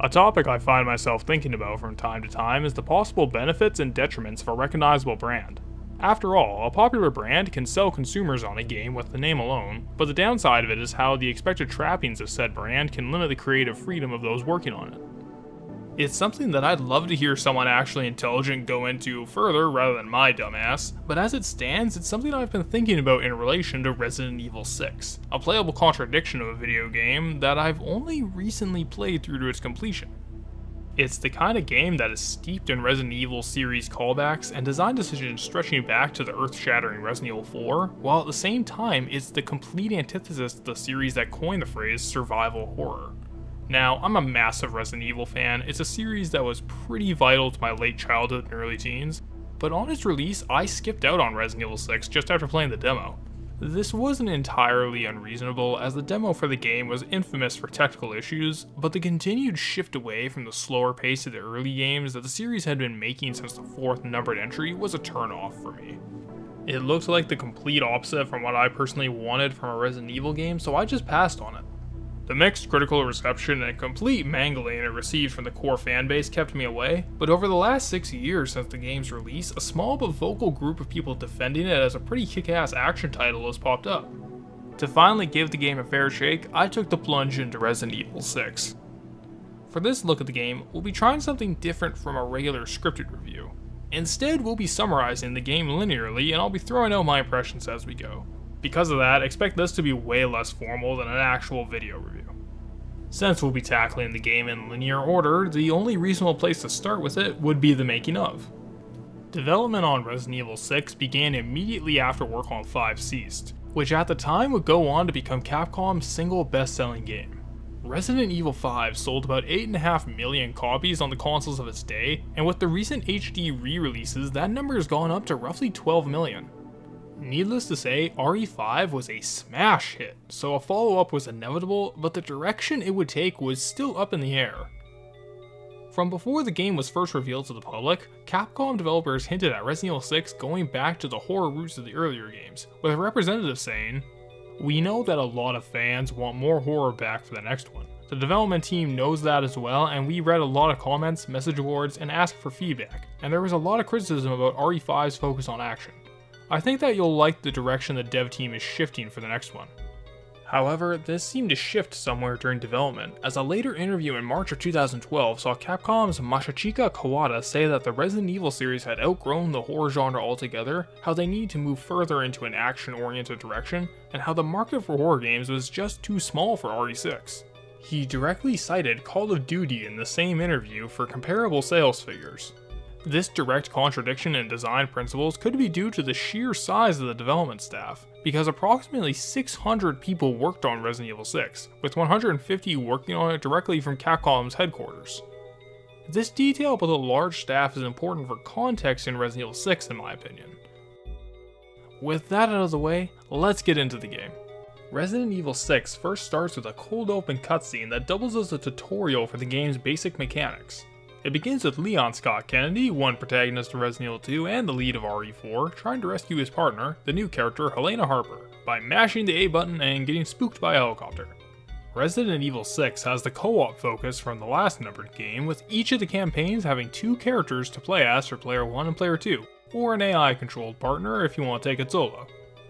A topic I find myself thinking about from time to time is the possible benefits and detriments of a recognizable brand. After all, a popular brand can sell consumers on a game with the name alone, but the downside of it is how the expected trappings of said brand can limit the creative freedom of those working on it. It's something that I'd love to hear someone actually intelligent go into further rather than my dumbass, but as it stands, it's something I've been thinking about in relation to Resident Evil 6, a playable contradiction of a video game that I've only recently played through to its completion. It's the kind of game that is steeped in Resident Evil series callbacks and design decisions stretching back to the earth-shattering Resident Evil 4, while at the same time it's the complete antithesis to the series that coined the phrase survival horror. Now, I'm a massive Resident Evil fan. It's a series that was pretty vital to my late childhood and early teens, but on its release, I skipped out on Resident Evil 6 just after playing the demo. This wasn't entirely unreasonable, as the demo for the game was infamous for technical issues, but the continued shift away from the slower pace of the early games that the series had been making since the 4th numbered entry was a turn-off for me. It looked like the complete opposite from what I personally wanted from a Resident Evil game, so I just passed on it. The mixed critical reception and complete mangling it received from the core fanbase kept me away, but over the last 6 years since the game's release, a small but vocal group of people defending it as a pretty kick-ass action title has popped up. To finally give the game a fair shake, I took the plunge into Resident Evil 6. For this look at the game, we'll be trying something different from a regular scripted review. Instead, we'll be summarizing the game linearly, and I'll be throwing out my impressions as we go. Because of that, expect this to be way less formal than an actual video review. Since we'll be tackling the game in linear order, the only reasonable place to start with it would be the making of. Development on Resident Evil 6 began immediately after work on 5 ceased, which at the time would go on to become Capcom's single best-selling game. Resident Evil 5 sold about 8.5 million copies on the consoles of its day, and with the recent HD re-releases, that number has gone up to roughly 12 million. Needless to say, RE5 was a smash hit, so a follow-up was inevitable, but the direction it would take was still up in the air. From before the game was first revealed to the public, Capcom developers hinted at Resident Evil 6 going back to the horror roots of the earlier games, with representatives saying, "We know that a lot of fans want more horror back for the next one. The development team knows that as well, and we read a lot of comments, message boards, and asked for feedback, and there was a lot of criticism about RE5's focus on action. I think that you'll like the direction the dev team is shifting for the next one." However, this seemed to shift somewhere during development, as a later interview in March of 2012 saw Capcom's Masachika Kawada say that the Resident Evil series had outgrown the horror genre altogether, how they need to move further into an action-oriented direction, and how the market for horror games was just too small for RE6. He directly cited Call of Duty in the same interview for comparable sales figures. This direct contradiction in design principles could be due to the sheer size of the development staff, because approximately 600 people worked on Resident Evil 6, with 150 working on it directly from Capcom's headquarters. This detail about the large staff is important for context in Resident Evil 6 in my opinion. With that out of the way, let's get into the game. Resident Evil 6 first starts with a cold open cutscene that doubles as a tutorial for the game's basic mechanics. It begins with Leon Scott Kennedy, one protagonist in Resident Evil 2 and the lead of RE4, trying to rescue his partner, the new character Helena Harper, by mashing the A button and getting spooked by a helicopter. Resident Evil 6 has the co-op focus from the last numbered game, with each of the campaigns having 2 characters to play as for player 1 and player 2, or an AI-controlled partner if you want to take it solo.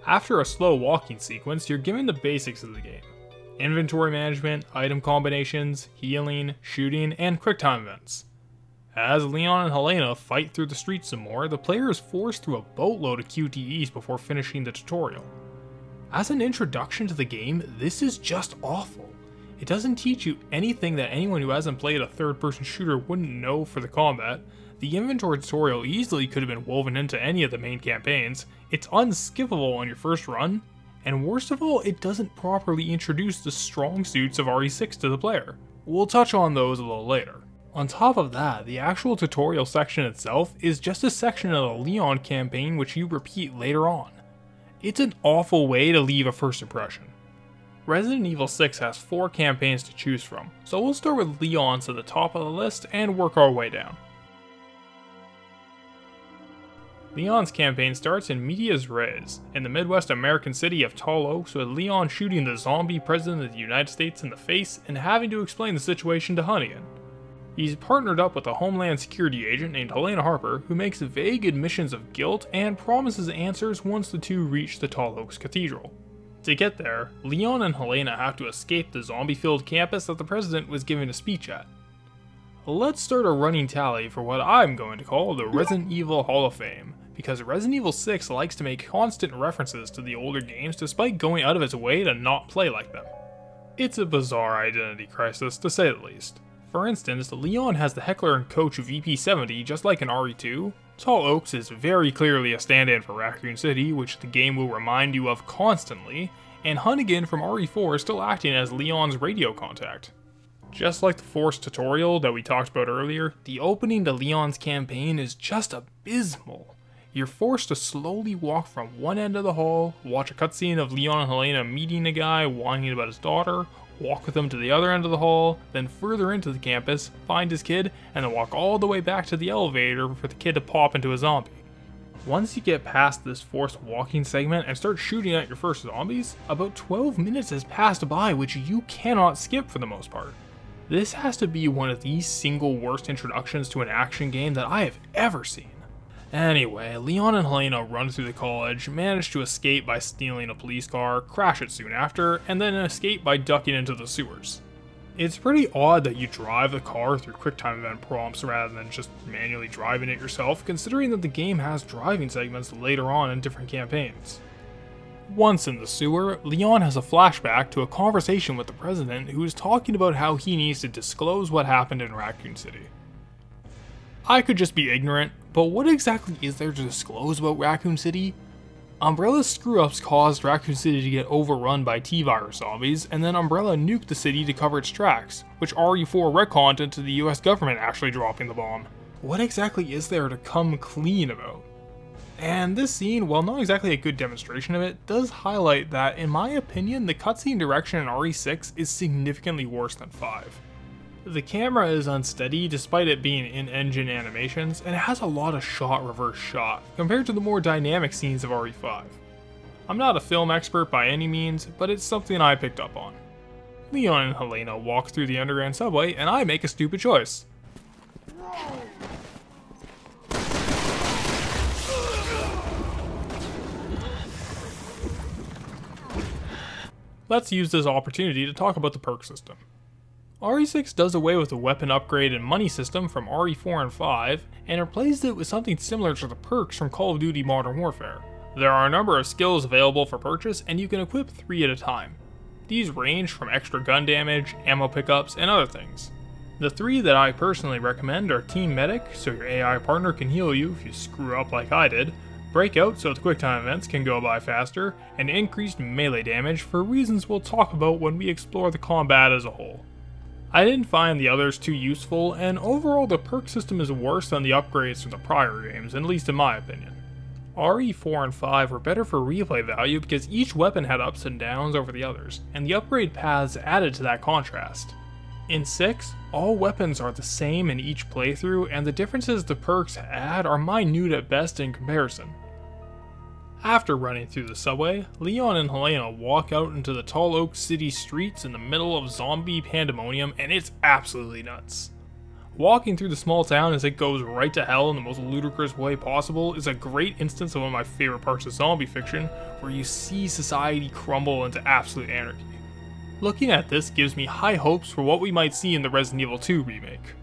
After a slow walking sequence, you're given the basics of the game. Inventory management, item combinations, healing, shooting, and QuickTime events. As Leon and Helena fight through the streets some more, the player is forced through a boatload of QTEs before finishing the tutorial. As an introduction to the game, this is just awful. It doesn't teach you anything that anyone who hasn't played a third-person shooter wouldn't know for the combat. The inventory tutorial easily could have been woven into any of the main campaigns, it's unskippable on your first run, and worst of all, it doesn't properly introduce the strong suits of RE6 to the player. We'll touch on those a little later. On top of that, the actual tutorial section itself is just a section of the Leon campaign which you repeat later on. It's an awful way to leave a first impression. Resident Evil 6 has 4 campaigns to choose from, so we'll start with Leon's at the top of the list and work our way down. Leon's campaign starts in medias res, in the Midwest American city of Tall Oaks, with Leon shooting the zombie president of the United States in the face and having to explain the situation to Hunnigan. He's partnered up with a Homeland Security agent named Helena Harper, who makes vague admissions of guilt and promises answers once the two reach the Tall Oaks Cathedral. To get there, Leon and Helena have to escape the zombie-filled campus that the president was giving a speech at. Let's start a running tally for what I'm going to call the Resident Evil Hall of Fame, because Resident Evil 6 likes to make constant references to the older games despite going out of its way to not play like them. It's a bizarre identity crisis, to say the least. For instance, Leon has the heckler and coach VP-70 just like in RE2. Tall Oaks is very clearly a stand-in for Raccoon City, which the game will remind you of constantly, and Hunnigan from RE4 is still acting as Leon's radio contact. Just like the Force tutorial that we talked about earlier, the opening to Leon's campaign is just abysmal. You're forced to slowly walk from one end of the hall, watch a cutscene of Leon and Helena meeting a guy whining about his daughter, walk with him to the other end of the hall, then further into the campus, find his kid, and then walk all the way back to the elevator for the kid to pop into a zombie. Once you get past this forced walking segment and start shooting at your first zombies, about 12 minutes has passed by, which you cannot skip for the most part. This has to be one of the single worst introductions to an action game that I have ever seen. Anyway, Leon and Helena run through the college, manage to escape by stealing a police car, crash it soon after, and then escape by ducking into the sewers. It's pretty odd that you drive the car through QuickTime event prompts rather than just manually driving it yourself, considering that the game has driving segments later on in different campaigns. Once in the sewer, Leon has a flashback to a conversation with the president who is talking about how he needs to disclose what happened in Raccoon City. I could just be ignorant, but what exactly is there to disclose about Raccoon City? Umbrella's screw-ups caused Raccoon City to get overrun by T-Virus zombies, and then Umbrella nuked the city to cover its tracks, which RE4 retconned into the US government actually dropping the bomb. What exactly is there to come clean about? And this scene, while not exactly a good demonstration of it, does highlight that, in my opinion, the cutscene direction in RE6 is significantly worse than 5. The camera is unsteady despite it being in-engine animations, and it has a lot of shot-reverse shot, compared to the more dynamic scenes of RE5. I'm not a film expert by any means, but it's something I picked up on. Leon and Helena walk through the underground subway, and I make a stupid choice. Let's use this opportunity to talk about the perk system. RE6 does away with the weapon upgrade and money system from RE4 and 5, and replaced it with something similar to the perks from Call of Duty Modern Warfare. There are a number of skills available for purchase, and you can equip 3 at a time. These range from extra gun damage, ammo pickups, and other things. The 3 that I personally recommend are Team Medic, so your AI partner can heal you if you screw up like I did, Breakout so the QuickTime events can go by faster, and increased melee damage for reasons we'll talk about when we explore the combat as a whole. I didn't find the others too useful, and overall the perk system is worse than the upgrades from the prior games, at least in my opinion. RE4 and 5 were better for replay value because each weapon had ups and downs over the others, and the upgrade paths added to that contrast. In 6, all weapons are the same in each playthrough, and the differences the perks add are minute at best in comparison. After running through the subway, Leon and Helena walk out into the Tall Oak City streets in the middle of zombie pandemonium, and it's absolutely nuts. Walking through the small town as it goes right to hell in the most ludicrous way possible is a great instance of one of my favorite parts of zombie fiction, where you see society crumble into absolute anarchy. Looking at this gives me high hopes for what we might see in the Resident Evil 2 remake.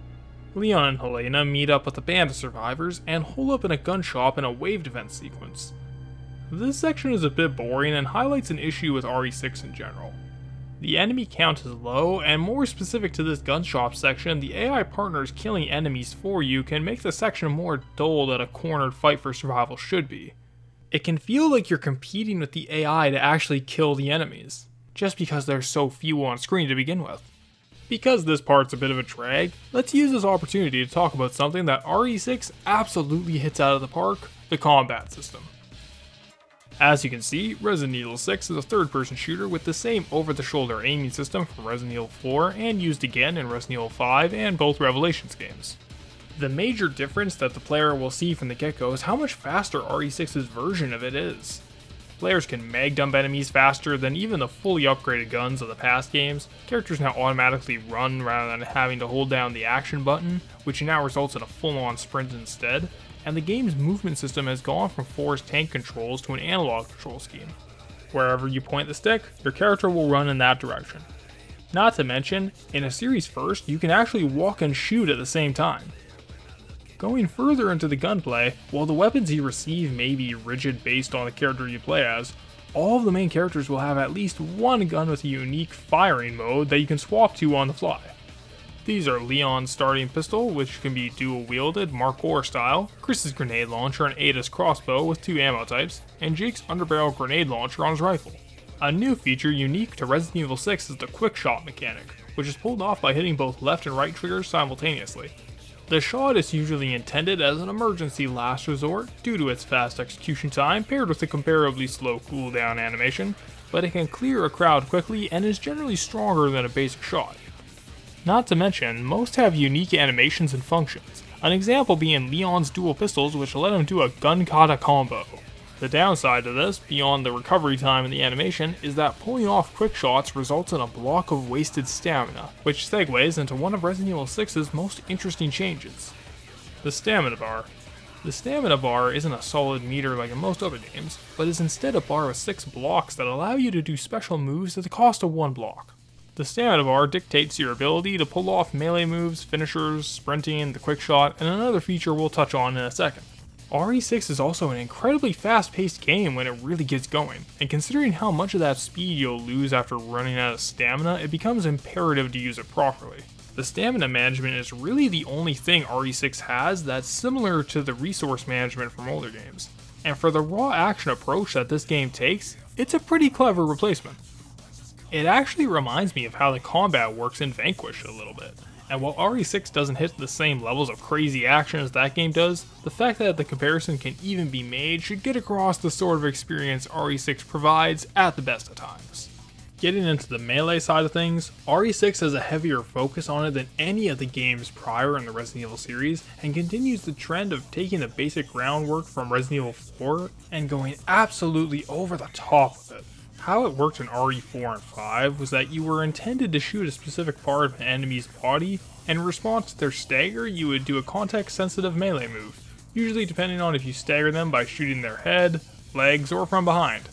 Leon and Helena meet up with a band of survivors and hole up in a gun shop in a wave defense sequence. This section is a bit boring and highlights an issue with RE6 in general. The enemy count is low, and more specific to this gun shop section, the AI partners killing enemies for you can make the section more dull than a cornered fight for survival should be. It can feel like you're competing with the AI to actually kill the enemies, just because there's so few on screen to begin with. Because this part's a bit of a drag, let's use this opportunity to talk about something that RE6 absolutely hits out of the park: the combat system. As you can see, Resident Evil 6 is a third-person shooter with the same over-the-shoulder aiming system from Resident Evil 4 and used again in Resident Evil 5 and both Revelations games. The major difference that the player will see from the get-go is how much faster RE6's version of it is. Players can mag dump enemies faster than even the fully upgraded guns of the past games. Characters now automatically run rather than having to hold down the action button, which now results in a full-on sprint instead. And the game's movement system has gone from forced tank controls to an analog control scheme. Wherever you point the stick, your character will run in that direction. Not to mention, in a series first, you can actually walk and shoot at the same time. Going further into the gunplay, while the weapons you receive may be rigid based on the character you play as, all of the main characters will have at least one gun with a unique firing mode that you can swap to on the fly. These are Leon's starting pistol, which can be dual-wielded Mark IV style, Chris's grenade launcher and Ada's crossbow with 2 ammo types, and Jake's underbarrel grenade launcher on his rifle. A new feature unique to Resident Evil 6 is the quick shot mechanic, which is pulled off by hitting both left and right triggers simultaneously. The shot is usually intended as an emergency last resort due to its fast execution time paired with a comparably slow cooldown animation, but it can clear a crowd quickly and is generally stronger than a basic shot. Not to mention, most have unique animations and functions, an example being Leon's dual pistols which let him do a gun kata combo. The downside to this, beyond the recovery time in the animation, is that pulling off quick shots results in a block of wasted stamina, which segues into one of Resident Evil 6's most interesting changes. The stamina bar. The stamina bar isn't a solid meter like in most other games, but is instead a bar with 6 blocks that allow you to do special moves at the cost of 1 block. The stamina bar dictates your ability to pull off melee moves, finishers, sprinting, the quick shot, and another feature we'll touch on in a second. RE6 is also an incredibly fast-paced game when it really gets going, and considering how much of that speed you'll lose after running out of stamina, it becomes imperative to use it properly. The stamina management is really the only thing RE6 has that's similar to the resource management from older games, and for the raw action approach that this game takes, it's a pretty clever replacement. It actually reminds me of how the combat works in Vanquish a little bit. And while RE6 doesn't hit the same levels of crazy action as that game does, the fact that the comparison can even be made should get across the sort of experience RE6 provides at the best of times. Getting into the melee side of things, RE6 has a heavier focus on it than any of the games prior in the Resident Evil series, and continues the trend of taking the basic groundwork from Resident Evil 4 and going absolutely over the top with it. How it worked in RE4 and 5 was that you were intended to shoot a specific part of an enemy's body, and in response to their stagger, you would do a context-sensitive melee move, usually depending on if you stagger them by shooting their head, legs, or from behind.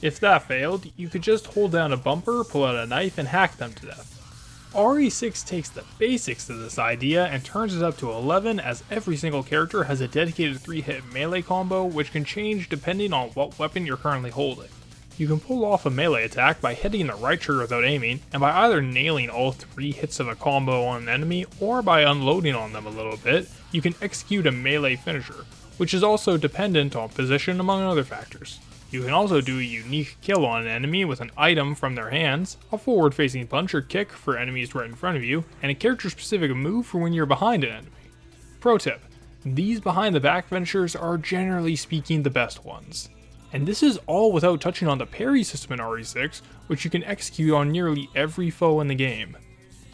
If that failed, you could just hold down a bumper, pull out a knife, and hack them to death. RE6 takes the basics of this idea and turns it up to 11, as every single character has a dedicated 3-hit melee combo which can change depending on what weapon you're currently holding. You can pull off a melee attack by hitting the right trigger without aiming, and by either nailing all 3 hits of a combo on an enemy, or by unloading on them a little bit, you can execute a melee finisher, which is also dependent on position among other factors. You can also do a unique kill on an enemy with an item from their hands, a forward-facing punch or kick for enemies right in front of you, and a character-specific move for when you're behind an enemy. Pro tip: these behind-the-back finishers are generally speaking the best ones. And this is all without touching on the parry system in RE6, which you can execute on nearly every foe in the game.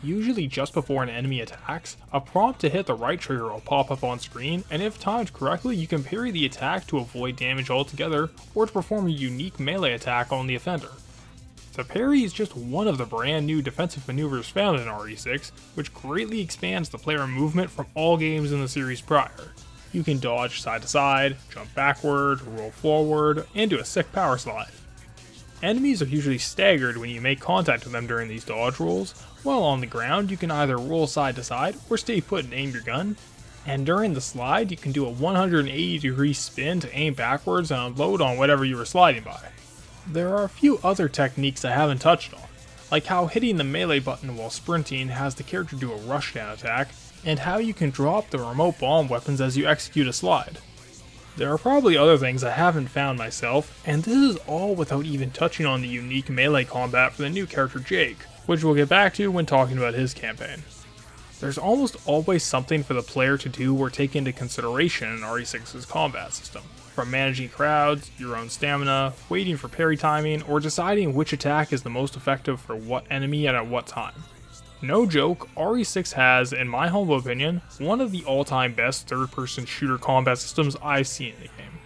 Usually just before an enemy attacks, a prompt to hit the right trigger will pop up on screen, and if timed correctly, you can parry the attack to avoid damage altogether, or to perform a unique melee attack on the offender. The parry is just one of the brand new defensive maneuvers found in RE6, which greatly expands the player movement from all games in the series prior. You can dodge side to side, jump backward, roll forward, and do a sick power slide. Enemies are usually staggered when you make contact with them during these dodge rolls, while on the ground you can either roll side to side or stay put and aim your gun, and during the slide you can do a 180-degree spin to aim backwards and unload on whatever you were sliding by. There are a few other techniques I haven't touched on, like how hitting the melee button while sprinting has the character do a rushdown attack, and how you can drop the remote bomb weapons as you execute a slide. There are probably other things I haven't found myself, and this is all without even touching on the unique melee combat for the new character Jake, which we'll get back to when talking about his campaign. There's almost always something for the player to do or take into consideration in RE6's combat system, from managing crowds, your own stamina, waiting for parry timing, or deciding which attack is the most effective for what enemy and at what time. No joke, RE6 has, in my humble opinion, one of the all-time best third-person shooter combat systems I've seen in the game.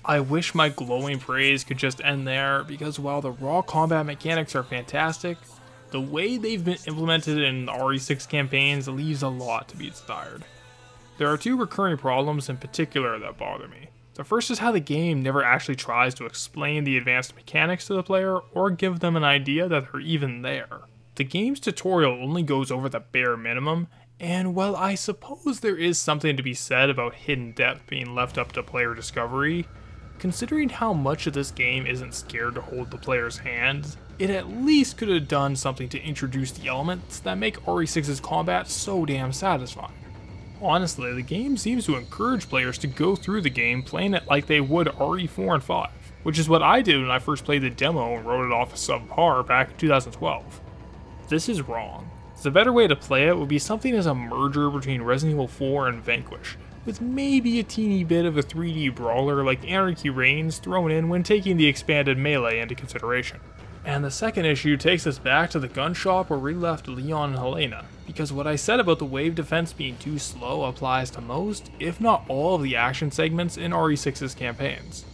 I wish my glowing praise could just end there, because while the raw combat mechanics are fantastic, the way they've been implemented in the RE6 campaigns leaves a lot to be desired. There are two recurring problems in particular that bother me. The first is how the game never actually tries to explain the advanced mechanics to the player or give them an idea that they're even there. The game's tutorial only goes over the bare minimum, and while I suppose there is something to be said about hidden depth being left up to player discovery, considering how much of this game isn't scared to hold the player's hand, it at least could have done something to introduce the elements that make RE6's combat so damn satisfying. Honestly, the game seems to encourage players to go through the game playing it like they would RE4 and 5, which is what I did when I first played the demo and wrote it off as subpar back in 2012. This is wrong. The better way to play it would be something as a merger between Resident Evil 4 and Vanquish, with maybe a teeny bit of a 3D brawler like Anarchy Reigns thrown in when taking the expanded melee into consideration. And the second issue takes us back to the gun shop where we left Leon and Helena, because what I said about the wave defense being too slow applies to most, if not all, of the action segments in RE6's campaigns.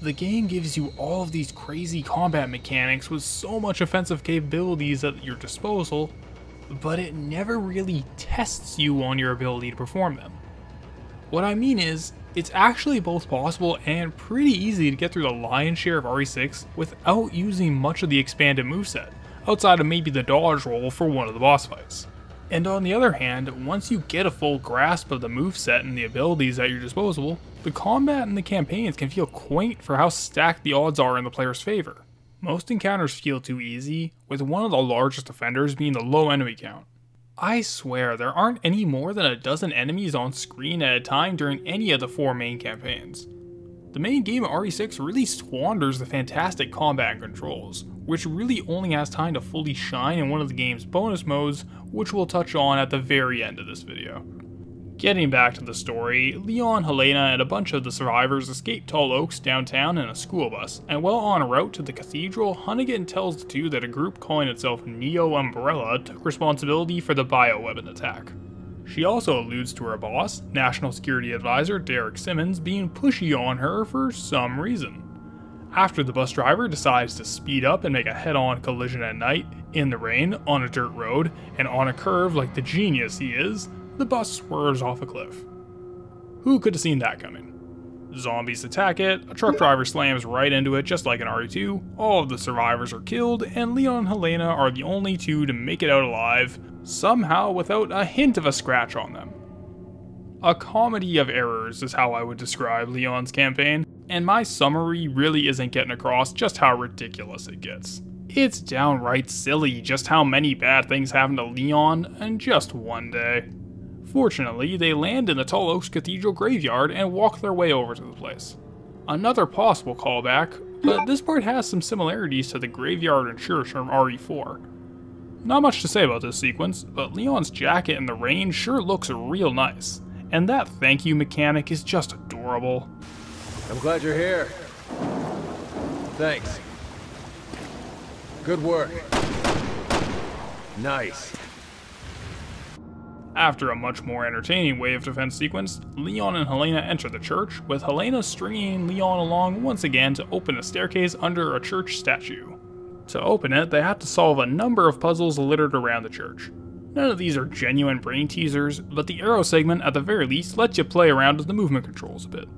The game gives you all of these crazy combat mechanics with so much offensive capabilities at your disposal, but it never really tests you on your ability to perform them. What I mean is, it's actually both possible and pretty easy to get through the lion's share of RE6 without using much of the expanded moveset, outside of maybe the dodge roll for one of the boss fights. And on the other hand, once you get a full grasp of the moveset and the abilities at your disposal, the combat and the campaigns can feel quaint for how stacked the odds are in the player's favor. Most encounters feel too easy, with one of the largest offenders being the low enemy count. I swear there aren't any more than a dozen enemies on screen at a time during any of the 4 main campaigns. The main game of RE6 really squanders the fantastic combat and controls, which really only has time to fully shine in one of the game's bonus modes, which we'll touch on at the very end of this video. Getting back to the story, Leon, Helena, and a bunch of the survivors escape Tall Oaks downtown in a school bus, and while en route to the cathedral, Hunnigan tells the two that a group calling itself Neo Umbrella took responsibility for the bioweapon attack. She also alludes to her boss, National Security Advisor Derek Simmons, being pushy on her for some reason. After the bus driver decides to speed up and make a head-on collision at night, in the rain, on a dirt road, and on a curve like the genius he is, the bus swerves off a cliff. Who could have seen that coming? Zombies attack it, a truck driver slams right into it just like in RE2, all of the survivors are killed, and Leon and Helena are the only two to make it out alive, somehow without a hint of a scratch on them. A comedy of errors is how I would describe Leon's campaign, and my summary really isn't getting across just how ridiculous it gets. It's downright silly just how many bad things happen to Leon in just one day. Fortunately, they land in the Tall Oaks Cathedral graveyard and walk their way over to the place. Another possible callback, but this part has some similarities to the graveyard and church from RE4. Not much to say about this sequence, but Leon's jacket in the rain sure looks real nice, and that thank you mechanic is just adorable. I'm glad you're here. Thanks. Good work. Nice. After a much more entertaining wave defense sequence, Leon and Helena enter the church, with Helena stringing Leon along once again to open a staircase under a church statue. To open it, they have to solve a number of puzzles littered around the church. None of these are genuine brain teasers, but the arrow segment at the very least lets you play around with the movement controls a bit.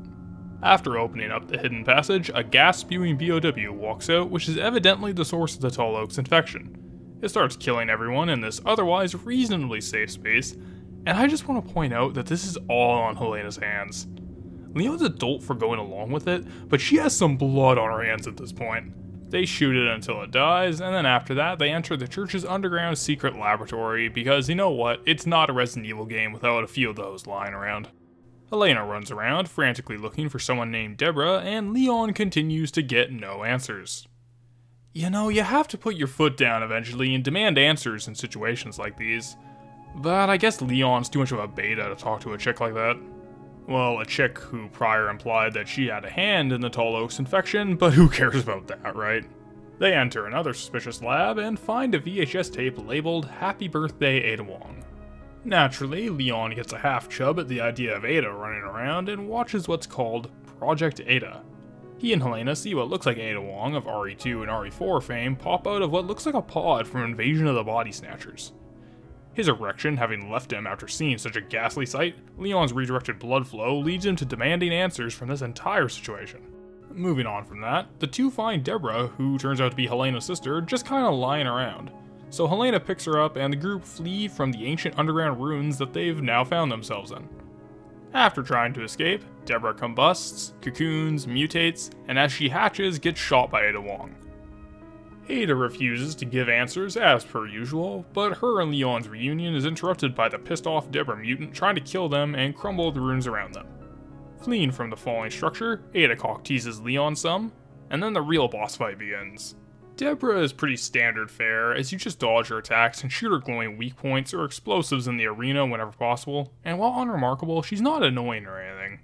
After opening up the hidden passage, a gas-spewing BOW walks out, which is evidently the source of the Tall Oaks infection. It starts killing everyone in this otherwise reasonably safe space, and I just want to point out that this is all on Helena's hands. Leon's a dolt for going along with it, but she has some blood on her hands at this point. They shoot it until it dies, and then after that they enter the church's underground secret laboratory, because you know what, it's not a Resident Evil game without a few of those lying around. Helena runs around, frantically looking for someone named Deborah, and Leon continues to get no answers. You know, you have to put your foot down eventually and demand answers in situations like these. But I guess Leon's too much of a beta to talk to a chick like that. Well, a chick who prior implied that she had a hand in the Tall Oaks infection, but who cares about that, right? They enter another suspicious lab and find a VHS tape labeled Happy Birthday Ada Wong. Naturally, Leon gets a half chub at the idea of Ada running around and watches what's called Project Ada. He and Helena see what looks like Ada Wong of RE2 and RE4 fame pop out of what looks like a pod from Invasion of the Body Snatchers. His erection having left him after seeing such a ghastly sight, Leon's redirected blood flow leads him to demanding answers from this entire situation. Moving on from that, the two find Deborah, who turns out to be Helena's sister, just kinda lying around. So Helena picks her up and the group flee from the ancient underground ruins that they've now found themselves in. After trying to escape, Deborah combusts, cocoons, mutates, and as she hatches, gets shot by Ada Wong. Ada refuses to give answers as per usual, but her and Leon's reunion is interrupted by the pissed off Deborah mutant trying to kill them and crumble the ruins around them. Fleeing from the falling structure, Ada cock teases Leon some, and then the real boss fight begins. Deborah is pretty standard fare, as you just dodge her attacks and shoot her glowing weak points or explosives in the arena whenever possible, and while unremarkable, she's not annoying or anything.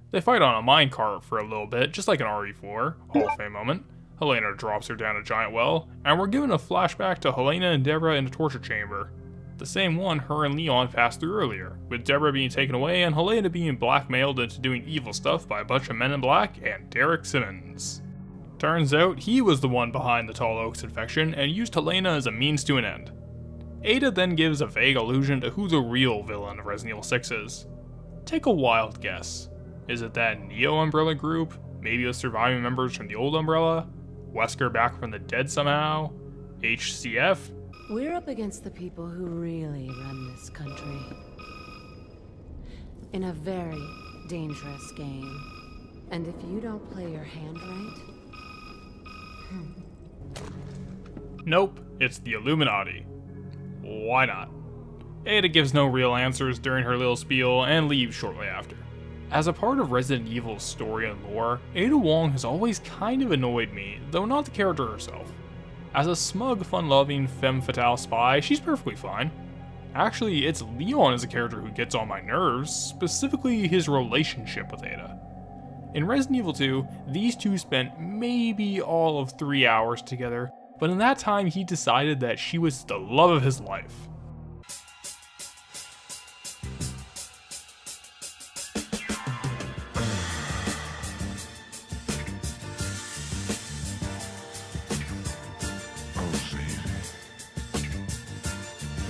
They fight on a minecart for a little bit, just like an RE4, Hall of Fame moment. Helena drops her down a giant well, and we're given a flashback to Helena and Deborah in a torture chamber. The same one her and Leon passed through earlier, with Deborah being taken away and Helena being blackmailed into doing evil stuff by a bunch of men in black and Derek Simmons. Turns out he was the one behind the Tall Oaks infection and used Helena as a means to an end. Ada then gives a vague allusion to who the real villain of Resident Evil 6 is. Take a wild guess. Is it that Neo Umbrella group? Maybe the surviving members from the old Umbrella? Wesker back from the dead somehow? HCF? We're up against the people who really run this country. In a very dangerous game. And if you don't play your hand right... Nope, it's the Illuminati. Why not? Ada gives no real answers during her little spiel and leaves shortly after. As a part of Resident Evil's story and lore, Ada Wong has always kind of annoyed me, though not the character herself. As a smug, fun-loving, femme fatale spy, she's perfectly fine. Actually, it's Leon as a character who gets on my nerves, specifically his relationship with Ada. In Resident Evil 2, these two spent maybe all of 3 hours together, but in that time he decided that she was the love of his life.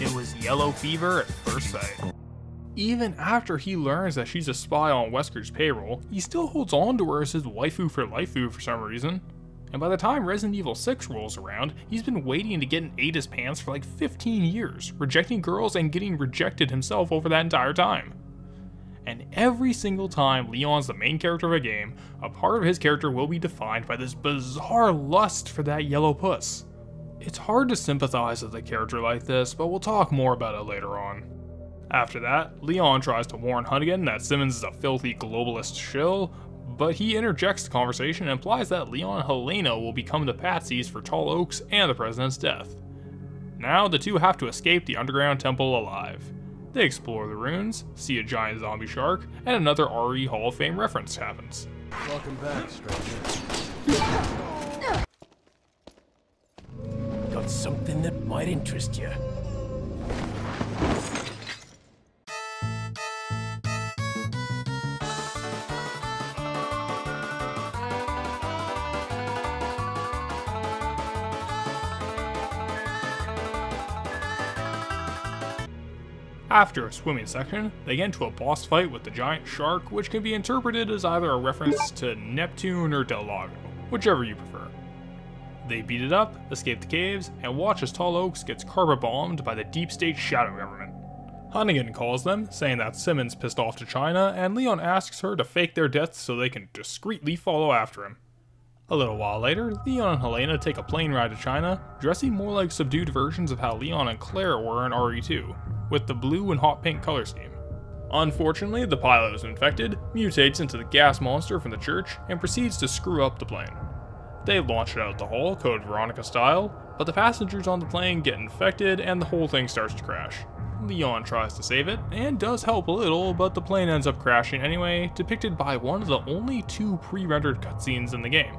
It was yellow fever at first sight. Even after he learns that she's a spy on Wesker's payroll, he still holds on to her as his waifu for lifu for some reason. And by the time Resident Evil 6 rolls around, he's been waiting to get in Ada's pants for like 15 years, rejecting girls and getting rejected himself over that entire time. And every single time Leon's the main character of a game, a part of his character will be defined by this bizarre lust for that yellow puss. It's hard to sympathize with a character like this, but we'll talk more about it later on. After that, Leon tries to warn Hunnigan that Simmons is a filthy globalist shill, but he interjects the conversation and implies that Leon and Helena will become the patsies for Tall Oaks and the president's death. Now the two have to escape the underground temple alive. They explore the ruins, see a giant zombie shark, and another RE Hall of Fame reference happens. Welcome back, stranger. Got something that might interest you. After a swimming section, they get into a boss fight with the giant shark, which can be interpreted as either a reference to Neptune or Del Lago, whichever you prefer. They beat it up, escape the caves, and watch as Tall Oaks gets carpet bombed by the deep state shadow government. Hunnigan calls them, saying that Simmons pissed off to China, and Leon asks her to fake their deaths so they can discreetly follow after him. A little while later, Leon and Helena take a plane ride to China, dressing more like subdued versions of how Leon and Claire were in RE2, with the blue and hot pink color scheme. Unfortunately, the pilot is infected, mutates into the gas monster from the church, and proceeds to screw up the plane. They launch it out the hull, Code Veronica style, but the passengers on the plane get infected and the whole thing starts to crash. Leon tries to save it, and does help a little, but the plane ends up crashing anyway, depicted by one of the only 2 pre-rendered cutscenes in the game.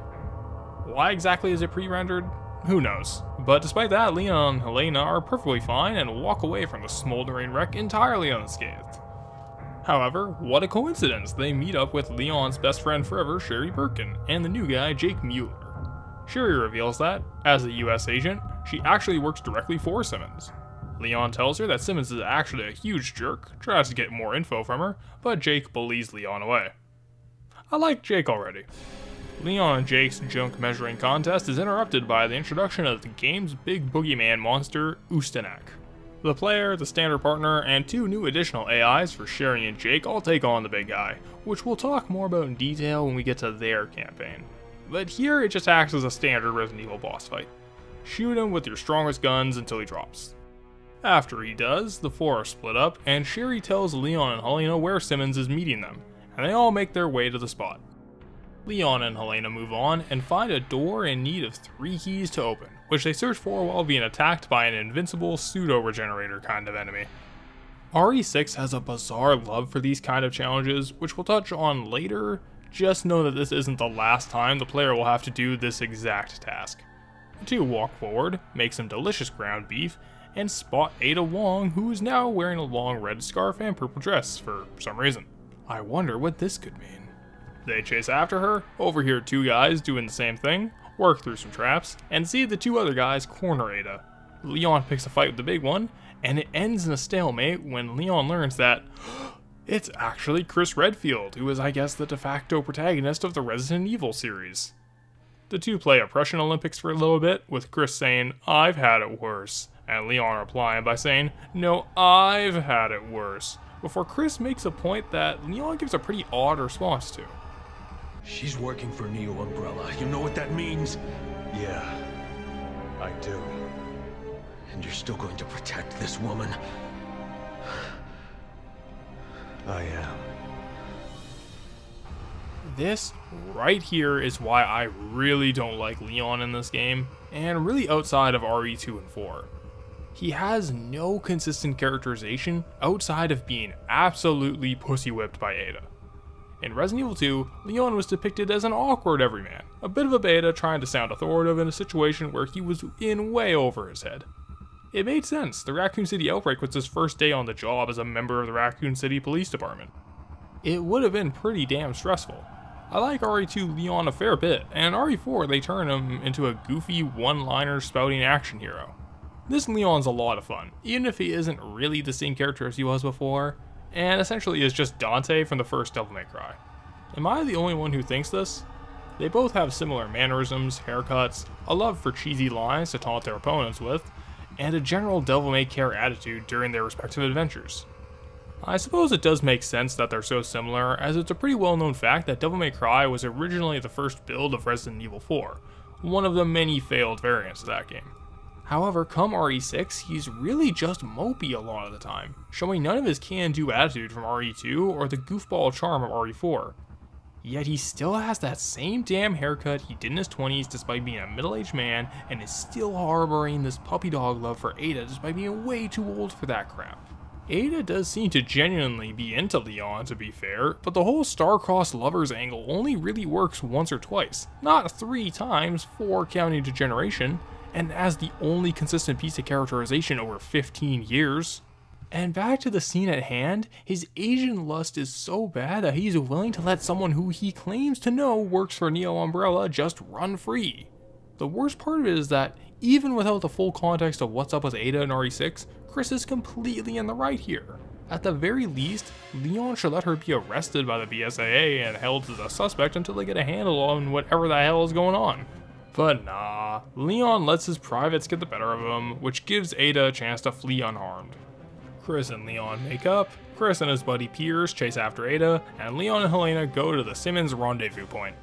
Why exactly is it pre-rendered? Who knows. But despite that, Leon and Helena are perfectly fine and walk away from the smoldering wreck entirely unscathed. However, what a coincidence, they meet up with Leon's best friend forever, Sherry Birkin, and the new guy, Jake Mueller. Sherry reveals that, as a US agent, she actually works directly for Simmons. Leon tells her that Simmons is actually a huge jerk, tries to get more info from her, but Jake bullies Leon away. I like Jake already. Leon and Jake's junk measuring contest is interrupted by the introduction of the game's big boogeyman monster, Ustanak. The player, the standard partner, and 2 new additional AIs for Sherry and Jake all take on the big guy, which we'll talk more about in detail when we get to their campaign. But here it just acts as a standard Resident Evil boss fight. Shoot him with your strongest guns until he drops. After he does, the 4 are split up, and Sherry tells Leon and Helena where Simmons is meeting them, and they all make their way to the spot. Leon and Helena move on and find a door in need of 3 keys to open, which they search for while being attacked by an invincible pseudo-regenerator kind of enemy. RE6 has a bizarre love for these kind of challenges, which we'll touch on later. Just know that this isn't the last time the player will have to do this exact task. The 2 walk forward, make some delicious ground beef, and spot Ada Wong, who is now wearing a long red scarf and purple dress for some reason. I wonder what this could mean. They chase after her, overhear 2 guys doing the same thing, work through some traps, and see the 2 other guys corner Ada. Leon picks a fight with the big one, and it ends in a stalemate when Leon learns that it's actually Chris Redfield, who is, I guess, the de facto protagonist of the Resident Evil series. The 2 play Oppression Olympics for a little bit, with Chris saying, "I've had it worse," and Leon replying by saying, "No, I've had it worse," before Chris makes a point that Leon gives a pretty odd response to. She's working for Neo Umbrella. You know what that means? Yeah, I do. And you're still going to protect this woman? I am. This right here is why I really don't like Leon in this game, and really outside of RE2 and 4. He has no consistent characterization outside of being absolutely pussy whipped by Ada. In Resident Evil 2, Leon was depicted as an awkward everyman, a bit of a beta trying to sound authoritative in a situation where he was in way over his head. It made sense, the Raccoon City outbreak was his first day on the job as a member of the Raccoon City Police Department. It would have been pretty damn stressful. I like RE2 Leon a fair bit, and RE4 they turn him into a goofy one-liner spouting action hero. This Leon's a lot of fun, even if he isn't really the same character as he was before, and essentially is just Dante from the first Devil May Cry. Am I the only one who thinks this? They both have similar mannerisms, haircuts, a love for cheesy lines to taunt their opponents with, and a general Devil May Care attitude during their respective adventures. I suppose it does make sense that they're so similar, as it's a pretty well-known fact that Devil May Cry was originally the first build of Resident Evil 4, one of the many failed variants of that game. However, come RE6, he's really just mopey a lot of the time, showing none of his can-do attitude from RE2 or the goofball charm of RE4. Yet he still has that same damn haircut he did in his 20s despite being a middle-aged man, and is still harboring this puppy dog love for Ada despite being way too old for that crap. Ada does seem to genuinely be into Leon, to be fair, but the whole star-crossed lovers angle only really works once or twice, not 3 times, 4 counting degeneration, and as the only consistent piece of characterization over 15 years. And back to the scene at hand, his Asian lust is so bad that he's willing to let someone who he claims to know works for Neo Umbrella just run free. The worst part of it is that, even without the full context of what's up with Ada and RE6, Chris is completely in the right here. At the very least, Leon should let her be arrested by the BSAA and held as a suspect until they get a handle on whatever the hell is going on. But nah, Leon lets his privates get the better of him, which gives Ada a chance to flee unharmed. Chris and Leon make up, Chris and his buddy Piers chase after Ada, and Leon and Helena go to the Simmons rendezvous point.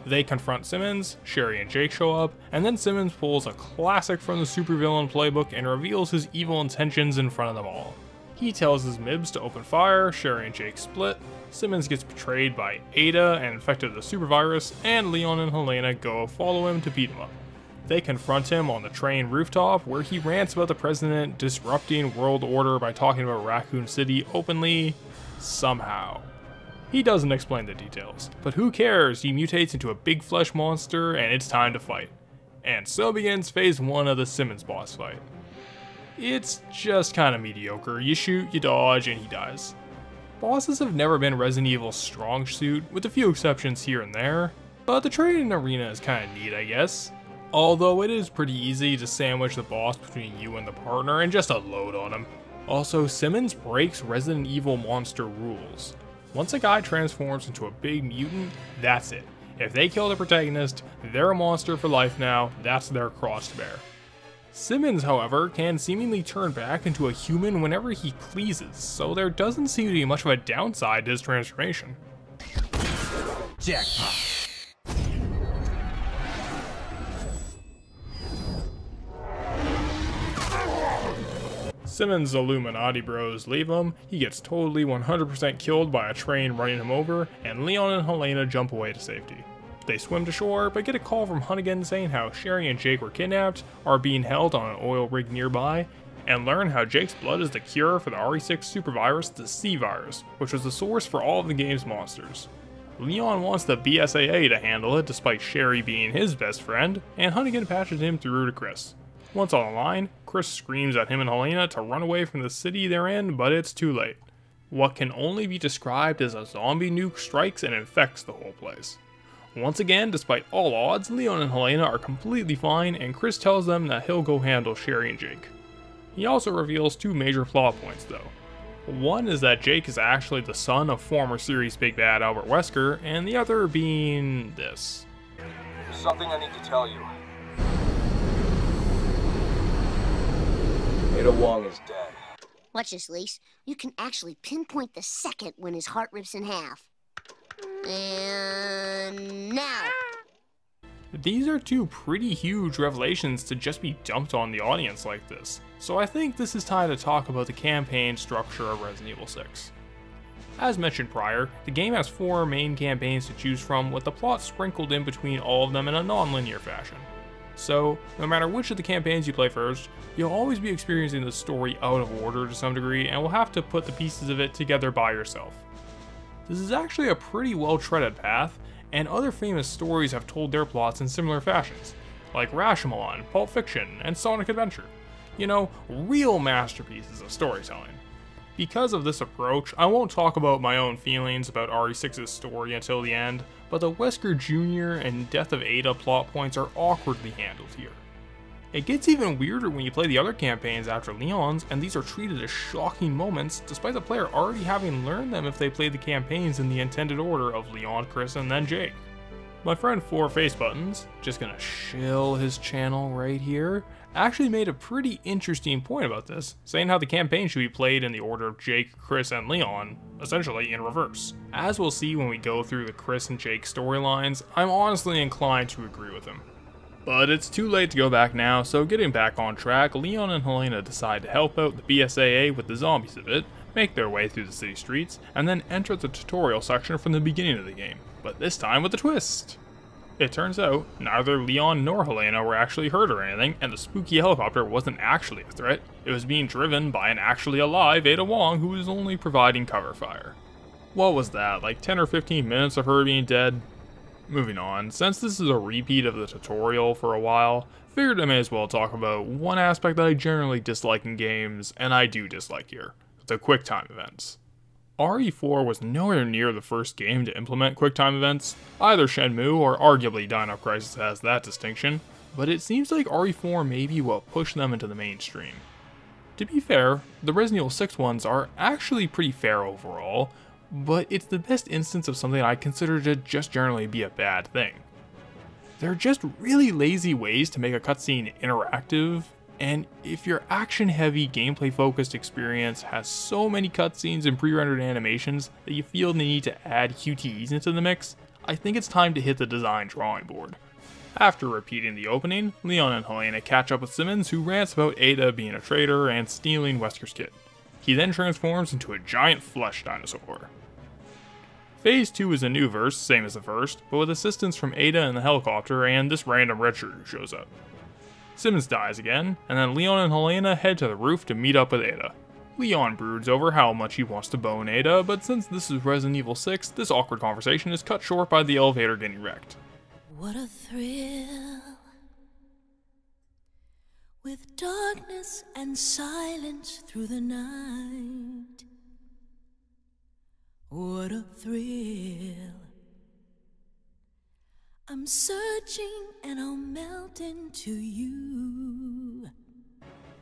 They confront Simmons, Sherry and Jake show up, and then Simmons pulls a classic from the supervillain playbook and reveals his evil intentions in front of them all. He tells his MIBs to open fire, Sherry and Jake split, Simmons gets betrayed by Ada and infected with the super virus, and Leon and Helena go follow him to beat him up. They confront him on the train rooftop, where he rants about the president disrupting world order by talking about Raccoon City openly, somehow. He doesn't explain the details, but who cares, he mutates into a big flesh monster and it's time to fight. And so begins phase 1 of the Simmons boss fight. It's just kinda mediocre, you shoot, you dodge, and he dies. Bosses have never been Resident Evil's strong suit, with a few exceptions here and there, but the training arena is kinda neat, I guess. Although it is pretty easy to sandwich the boss between you and the partner and just unload on him. Also, Simmons breaks Resident Evil monster rules. Once a guy transforms into a big mutant, that's it. If they kill the protagonist, they're a monster for life now, that's their cross to bear. Simmons, however, can seemingly turn back into a human whenever he pleases, so there doesn't seem to be much of a downside to his transformation. Jackpot. Simmons' Illuminati bros leave him, he gets totally 100% killed by a train running him over, and Leon and Helena jump away to safety. They swim to shore, but get a call from Hunnigan saying how Sherry and Jake were kidnapped, are being held on an oil rig nearby, and learn how Jake's blood is the cure for the RE6 supervirus, the C virus, which was the source for all of the game's monsters. Leon wants the BSAA to handle it despite Sherry being his best friend, and Hunnigan patches him through to Chris. Once on the line, Chris screams at him and Helena to run away from the city they're in, but it's too late. What can only be described as a zombie nuke strikes and infects the whole place. Once again, despite all odds, Leon and Helena are completely fine, and Chris tells them that he'll go handle Sherry and Jake. He also reveals two major plot points though. One is that Jake is actually the son of former series big bad Albert Wesker, and the other being this. There's something I need to tell you. Ada Wong is dead. Watch this, Lise. You can actually pinpoint the second when his heart rips in half. And now. These are two pretty huge revelations to just be dumped on the audience like this, so I think this is time to talk about the campaign structure of Resident Evil 6. As mentioned prior, the game has 4 main campaigns to choose from, with the plot sprinkled in between all of them in a non-linear fashion. So, no matter which of the campaigns you play first, you'll always be experiencing the story out of order to some degree, and will have to put the pieces of it together by yourself. This is actually a pretty well-treaded path, and other famous stories have told their plots in similar fashions, like Rashomon, Pulp Fiction, and Sonic Adventure. You know, real masterpieces of storytelling. Because of this approach, I won't talk about my own feelings about RE6's story until the end, but the Wesker Jr. and Death of Ada plot points are awkwardly handled here. It gets even weirder when you play the other campaigns after Leon's, and these are treated as shocking moments, despite the player already having learned them if they played the campaigns in the intended order of Leon, Chris, and then Jake. My friend 4facebuttons, just gonna shill his channel right here, actually made a pretty interesting point about this, saying how the campaign should be played in the order of Jake, Chris, and Leon, essentially in reverse. As we'll see when we go through the Chris and Jake storylines, I'm honestly inclined to agree with him. But it's too late to go back now, so getting back on track, Leon and Helena decide to help out the BSAA with the zombies of it, make their way through the city streets, and then enter the tutorial section from the beginning of the game, but this time with a twist. It turns out, neither Leon nor Helena were actually hurt or anything, and the spooky helicopter wasn't actually a threat. It was being driven by an actually alive Ada Wong who was only providing cover fire. What was that, like 10 or 15 minutes of her being dead? Moving on, since this is a repeat of the tutorial for a while, figured I may as well talk about one aspect that I generally dislike in games, and I do dislike here, the QuickTime events. RE4 was nowhere near the first game to implement QuickTime events. Either Shenmue or arguably Dino Crisis has that distinction, but it seems like RE4 may be what pushed them into the mainstream. To be fair, the Resident Evil 6 ones are actually pretty fair overall, but it's the best instance of something I consider to just generally be a bad thing. They're just really lazy ways to make a cutscene interactive, and if your action-heavy, gameplay-focused experience has so many cutscenes and pre-rendered animations that you feel the need to add QTEs into the mix, I think it's time to hit the design drawing board. After repeating the opening, Leon and Helena catch up with Simmons, who rants about Ada being a traitor and stealing Wesker's kit. He then transforms into a giant flesh dinosaur. Phase 2 is a new verse, same as the first, but with assistance from Ada and the helicopter and this random red shirt who shows up. Simmons dies again, and then Leon and Helena head to the roof to meet up with Ada. Leon broods over how much he wants to bone Ada, but since this is Resident Evil 6, this awkward conversation is cut short by the elevator getting wrecked. What a thrill, with darkness and silence through the night. What a thrill. I'm searching and I'll melt into you.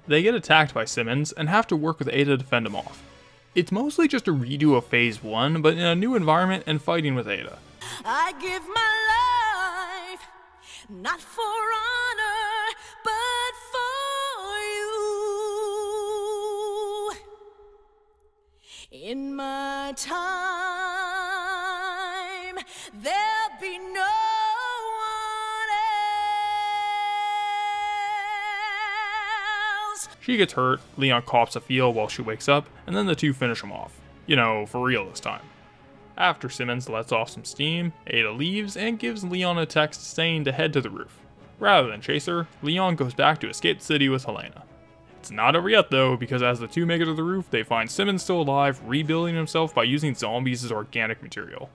They get attacked by Simmons and have to work with Ada to defend him off. It's mostly just a redo of Phase 1, but in a new environment and fighting with Ada. I give my life, not for honor, but for you. In my time, there'll be no one else. She gets hurt, Leon cops a feel while she wakes up, and then the two finish him off. You know, for real this time. After Simmons lets off some steam, Ada leaves and gives Leon a text saying to head to the roof. Rather than chase her, Leon goes back to escape the city with Helena. It's not over yet though, because as the two make it to the roof, they find Simmons still alive, rebuilding himself by using zombies as organic material.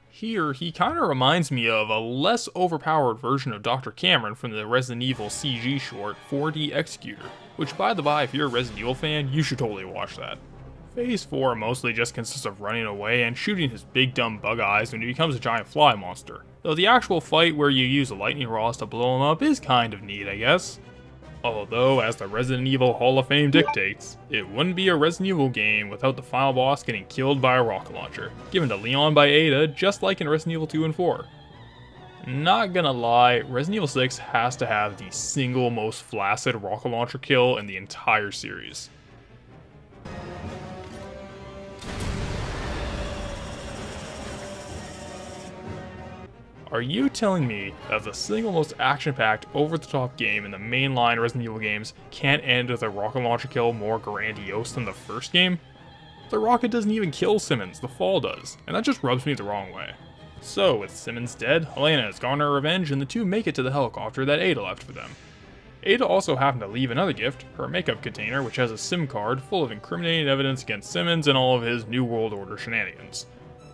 Here, he kinda reminds me of a less overpowered version of Dr. Cameron from the Resident Evil CG short 4D Executor, which by the by, if you're a Resident Evil fan, you should totally watch that. Phase 4 mostly just consists of running away and shooting his big dumb bug eyes when he becomes a giant fly monster, though the actual fight where you use lightning rods to blow him up is kind of neat, I guess. Although, as the Resident Evil Hall of Fame dictates, it wouldn't be a Resident Evil game without the final boss getting killed by a rocket launcher, given to Leon by Ada just like in Resident Evil 2 and 4. Not gonna lie, Resident Evil 6 has to have the single most flaccid rocket launcher kill in the entire series. Are you telling me that the single most action-packed, over-the-top game in the mainline Resident Evil games can't end with a rocket launcher kill more grandiose than the first game? The rocket doesn't even kill Simmons, the fall does, and that just rubs me the wrong way. So, with Simmons dead, Helena has gotten her revenge and the two make it to the helicopter that Ada left for them. Ada also happened to leave another gift, her makeup container, which has a SIM card full of incriminating evidence against Simmons and all of his New World Order shenanigans.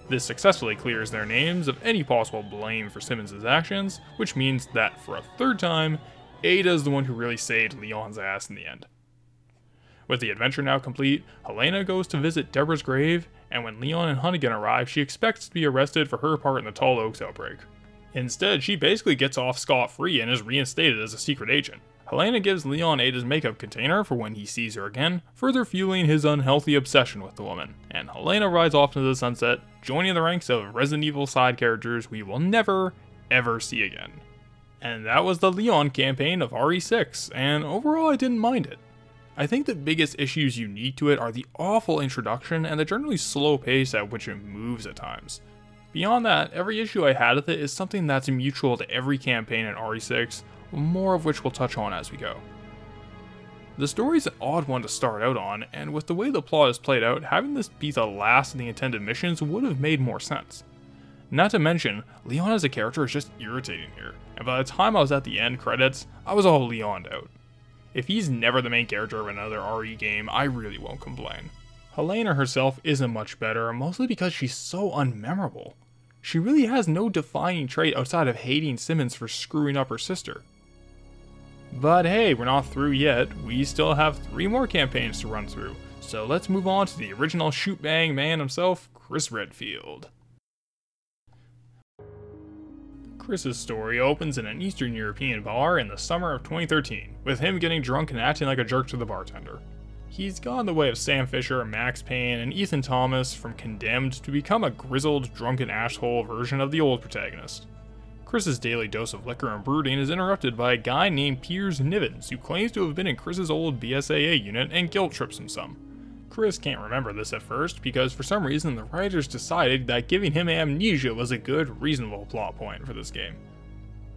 This successfully clears their names of any possible blame for Simmons' actions, which means that for a third time, Ada is the one who really saved Leon's ass in the end. With the adventure now complete, Helena goes to visit Deborah's grave, and when Leon and Hunnigan arrive, she expects to be arrested for her part in the Tall Oaks outbreak. Instead, she basically gets off scot-free and is reinstated as a secret agent. Helena gives Leon Ada's makeup container for when he sees her again, further fueling his unhealthy obsession with the woman, and Helena rides off into the sunset, joining the ranks of Resident Evil side characters we will never, ever see again. And that was the Leon campaign of RE6, and overall I didn't mind it. I think the biggest issues unique to it are the awful introduction and the generally slow pace at which it moves at times. Beyond that, every issue I had with it is something that's mutual to every campaign in RE6, more of which we'll touch on as we go. The story's an odd one to start out on, and with the way the plot is played out, having this be the last of the intended missions would have made more sense. Not to mention, Leon as a character is just irritating here, and by the time I was at the end credits, I was all Leon'd out. If he's never the main character of another RE game, I really won't complain. Helena herself isn't much better, mostly because she's so unmemorable. She really has no defining trait outside of hating Simmons for screwing up her sister. But hey, we're not through yet, we still have 3 more campaigns to run through, so let's move on to the original shoot-bang man himself, Chris Redfield. Chris's story opens in an Eastern European bar in the summer of 2013, with him getting drunk and acting like a jerk to the bartender. He's gone the way of Sam Fisher, Max Payne, and Ethan Thomas from Condemned to become a grizzled, drunken asshole version of the old protagonist. Chris's daily dose of liquor and brooding is interrupted by a guy named Piers Nivens, who claims to have been in Chris's old BSAA unit and guilt trips him some. Chris can't remember this at first, because for some reason the writers decided that giving him amnesia was a good, reasonable plot point for this game.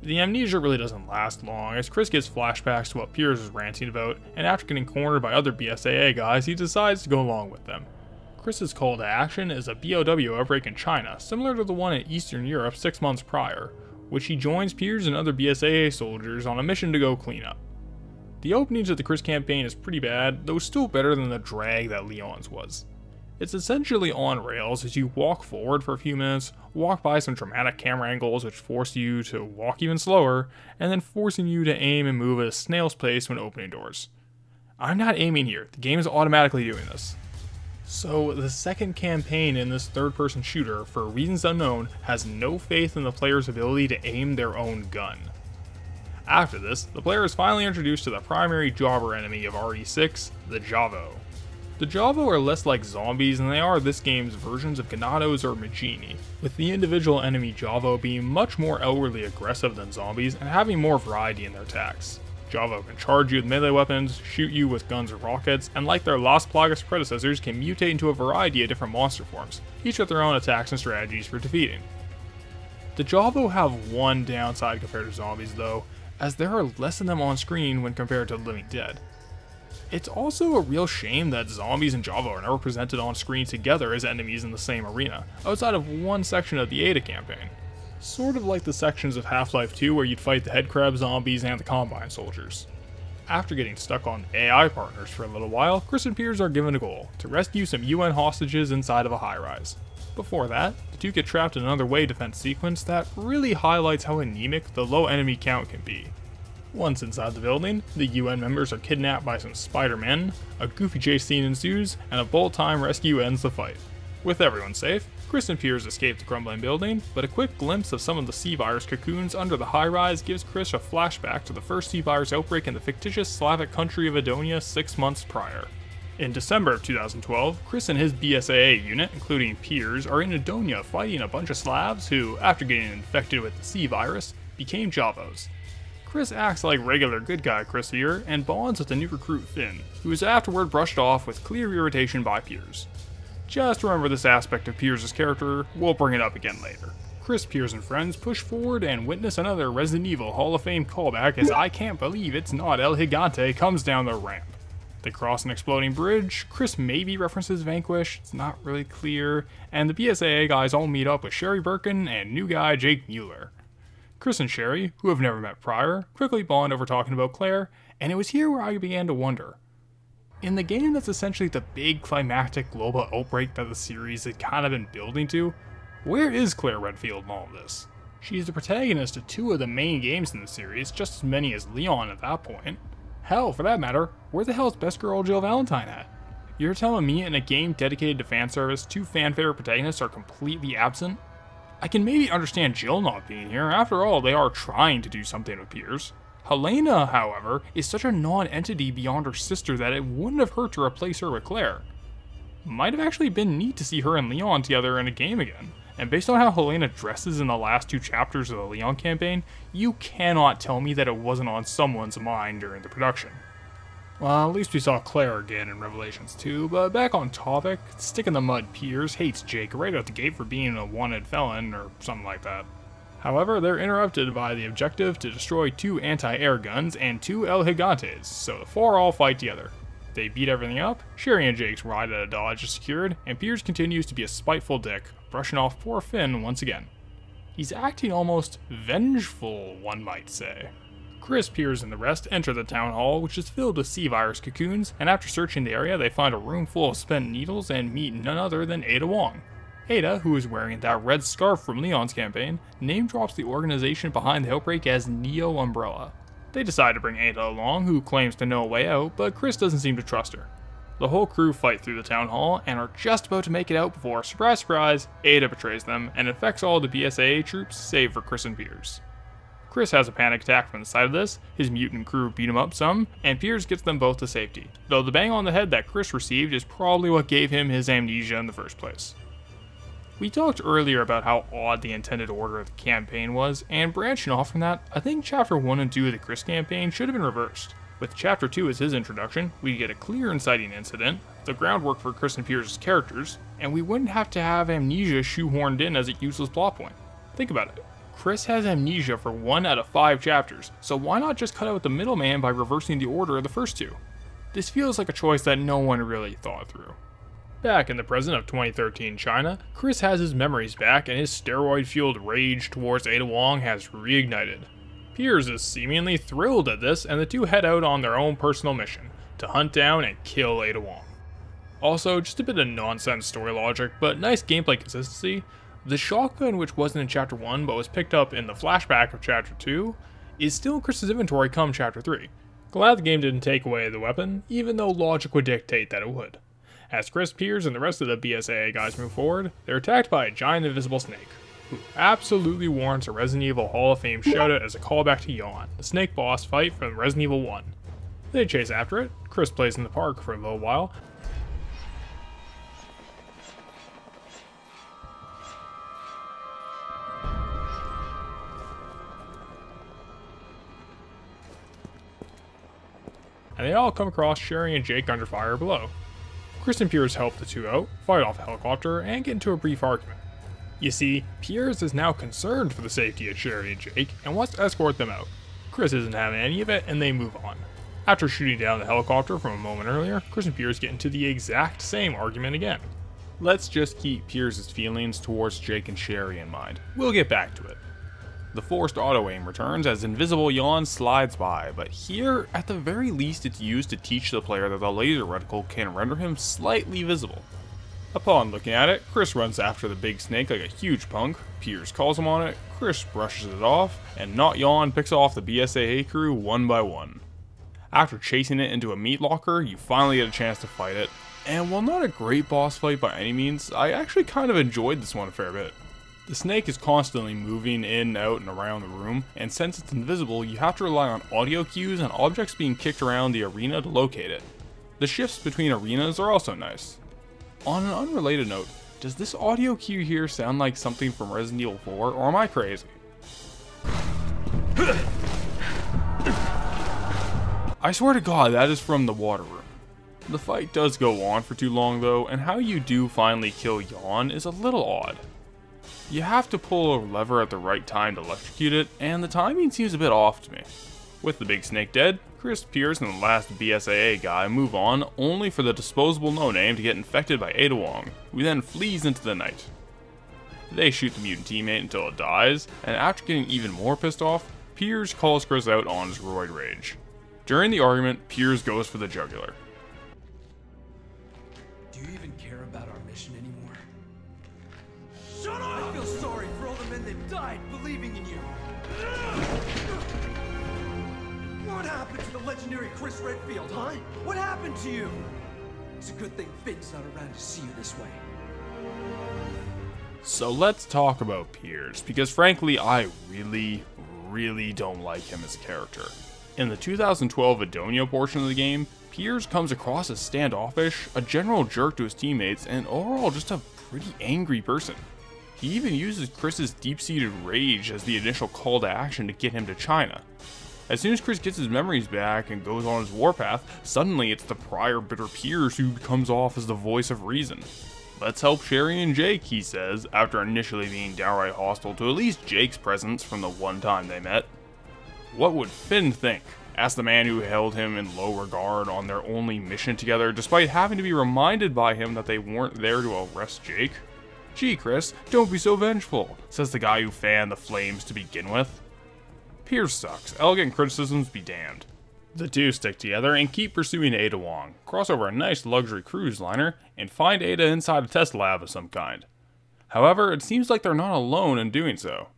The amnesia really doesn't last long, as Chris gets flashbacks to what Piers was ranting about, and after getting cornered by other BSAA guys, he decides to go along with them. Chris's call to action is a BOW outbreak in China, similar to the one in Eastern Europe 6 months prior, which he joins Piers and other BSAA soldiers on a mission to go clean up. The opening to the Chris campaign is pretty bad, though still better than the drag that Leon's was. It's essentially on rails as you walk forward for a few minutes, walk by some dramatic camera angles which force you to walk even slower, and then forcing you to aim and move at a snail's pace when opening doors. I'm not aiming here, the game is automatically doing this. So the second campaign in this third-person shooter, for reasons unknown, has no faith in the player's ability to aim their own gun. After this, the player is finally introduced to the primary jobber enemy of RE6, the Javo. The Javo are less like zombies than they are this game's versions of Ganados or Magini, with the individual enemy Javo being much more outwardly aggressive than zombies and having more variety in their attacks. Javo can charge you with melee weapons, shoot you with guns or rockets, and like their Las Plagas predecessors can mutate into a variety of different monster forms, each with their own attacks and strategies for defeating. The Javo have one downside compared to zombies though, as there are less of them on screen when compared to the living dead. It's also a real shame that zombies and Javo are never presented on screen together as enemies in the same arena, outside of one section of the Ada campaign. Sort of like the sections of Half-Life 2 where you'd fight the headcrab zombies and the Combine soldiers. After getting stuck on AI partners for a little while, Chris and Piers are given a goal, to rescue some UN hostages inside of a high-rise. Before that, the two get trapped in another way defense sequence that really highlights how anemic the low enemy count can be. Once inside the building, the UN members are kidnapped by some Spider-Men, a goofy chase scene ensues, and a bolt-time rescue ends the fight. With everyone safe, Chris and Piers escape the crumbling building, but a quick glimpse of some of the C-Virus cocoons under the high-rise gives Chris a flashback to the first C-Virus outbreak in the fictitious Slavic country of Edonia 6 months prior. In December of 2012, Chris and his BSAA unit, including Piers, are in Edonia fighting a bunch of Slavs who, after getting infected with the C-Virus, became Javos. Chris acts like regular good guy Chris here, and bonds with the new recruit Finn, who is afterward brushed off with clear irritation by Piers. Just remember this aspect of Piers' character, we'll bring it up again later. Chris, Piers, and friends push forward and witness another Resident Evil Hall of Fame callback as I Can't Believe It's Not El Gigante comes down the ramp. They cross an exploding bridge, Chris maybe references Vanquish, it's not really clear, and the BSAA guys all meet up with Sherry Birkin and new guy Jake Mueller. Chris and Sherry, who have never met prior, quickly bond over talking about Claire, and it was here where I began to wonder. In the game that's essentially the big climactic global outbreak that the series had kind of been building to, where is Claire Redfield in all of this? She's the protagonist of 2 of the main games in the series, just as many as Leon at that point. Hell, for that matter, where the hell is best girl Jill Valentine at? You're telling me in a game dedicated to fan service, 2 fan favorite protagonists are completely absent? I can maybe understand Jill not being here, after all they are trying to do something with Piers. Helena, however, is such a non-entity beyond her sister that it wouldn't have hurt to replace her with Claire. Might have actually been neat to see her and Leon together in a game again, and based on how Helena dresses in the last 2 chapters of the Leon campaign, you cannot tell me that it wasn't on someone's mind during the production. Well, at least we saw Claire again in Revelations 2, but back on topic, Stick in the Mud Piers hates Jake right out the gate for being a wanted felon or something like that. However, they're interrupted by the objective to destroy 2 anti-air guns and 2 El Gigantes, so the 4 all fight together. They beat everything up, Sherry and Jake's ride at a dodge is secured, and Piers continues to be a spiteful dick, brushing off poor Finn once again. He's acting almost vengeful, one might say. Chris, Piers, and the rest enter the town hall, which is filled with C-Virus cocoons, and after searching the area they find a room full of spent needles and meet none other than Ada Wong. Ada, who is wearing that red scarf from Leon's campaign, name drops the organization behind the outbreak as Neo Umbrella. They decide to bring Ada along, who claims to know a way out, but Chris doesn't seem to trust her. The whole crew fight through the town hall and are just about to make it out before, surprise surprise, Ada betrays them and infects all the BSAA troops save for Chris and Piers. Chris has a panic attack from the side of this, his mutant crew beat him up some, and Piers gets them both to safety, though the bang on the head that Chris received is probably what gave him his amnesia in the first place. We talked earlier about how odd the intended order of the campaign was, and branching off from that, I think Chapter 1 and 2 of the Chris campaign should have been reversed. With Chapter 2 as his introduction, we get a clear inciting incident, the groundwork for Chris and Piers' characters, and we wouldn't have to have amnesia shoehorned in as a useless plot point. Think about it. Chris has amnesia for 1 out of 5 chapters, so why not just cut out the middleman by reversing the order of the first 2? This feels like a choice that no one really thought through. Back in the present of 2013 China, Chris has his memories back and his steroid-fueled rage towards Ada Wong has reignited. Piers is seemingly thrilled at this, and the two head out on their own personal mission, to hunt down and kill Ada Wong. Also, just a bit of nonsense story logic, but nice gameplay consistency, the shotgun which wasn't in Chapter 1 but was picked up in the flashback of Chapter 2, is still in Chris's inventory come Chapter 3. Glad the game didn't take away the weapon, even though logic would dictate that it would. As Chris, Piers, and the rest of the BSAA guys move forward, they're attacked by a giant invisible snake, who absolutely warrants a Resident Evil Hall of Fame shoutout as a callback to Yawn, the snake boss fight from Resident Evil 1. They chase after it, Chris plays in the park for a little while, and they all come across Sherry and Jake under fire below. Chris and Piers help the two out, fight off a helicopter, and get into a brief argument. You see, Piers is now concerned for the safety of Sherry and Jake, and wants to escort them out. Chris isn't having any of it, and they move on. After shooting down the helicopter from a moment earlier, Chris and Piers get into the exact same argument again. Let's just keep Piers' feelings towards Jake and Sherry in mind. We'll get back to it. The forced auto-aim returns as invisible Yawn slides by, but here, at the very least, it's used to teach the player that the laser reticle can render him slightly visible. Upon looking at it, Chris runs after the big snake like a huge punk, Piers calls him on it, Chris brushes it off, and Not Yawn picks off the BSAA crew one by one. After chasing it into a meat locker, you finally get a chance to fight it, and while not a great boss fight by any means, I actually kind of enjoyed this one a fair bit. The snake is constantly moving in, out, and around the room, and since it's invisible, you have to rely on audio cues and objects being kicked around the arena to locate it. The shifts between arenas are also nice. On an unrelated note, does this audio cue here sound like something from Resident Evil 4, or am I crazy? I swear to God, that is from the water room. The fight does go on for too long though, and how you do finally kill Yawn is a little odd. You have to pull a lever at the right time to electrocute it, and the timing seems a bit off to me. With the big snake dead, Chris, Piers, and the last BSAA guy move on, only for the disposable no-name to get infected by Ada Wong, who then flees into the night. They shoot the mutant teammate until it dies, and after getting even more pissed off, Piers calls Chris out on his roid rage. During the argument, Piers goes for the jugular. Do you even care about our mission anymore? Shut up! I feel sorry for all the men that died believing in you. What happened to the legendary Chris Redfield, huh? What happened to you? It's a good thing Finn's not around to see you this way. So let's talk about Piers, because frankly, I really don't like him as a character. In the 2012 Adonia portion of the game, Piers comes across as standoffish, a general jerk to his teammates, and overall just a pretty angry person. He even uses Chris's deep-seated rage as the initial call to action to get him to China. As soon as Chris gets his memories back and goes on his warpath, suddenly it's the prior bitter Piers who comes off as the voice of reason. Let's help Sherry and Jake, he says, after initially being downright hostile to at least Jake's presence from the one time they met. What would Finn think? Asked the man who held him in low regard on their only mission together, despite having to be reminded by him that they weren't there to arrest Jake. Gee, Chris, don't be so vengeful, says the guy who fanned the flames to begin with. Piers sucks, elegant criticisms be damned. The two stick together and keep pursuing Ada Wong, cross over a nice luxury cruise liner, and find Ada inside a test lab of some kind. However, it seems like they're not alone in doing so.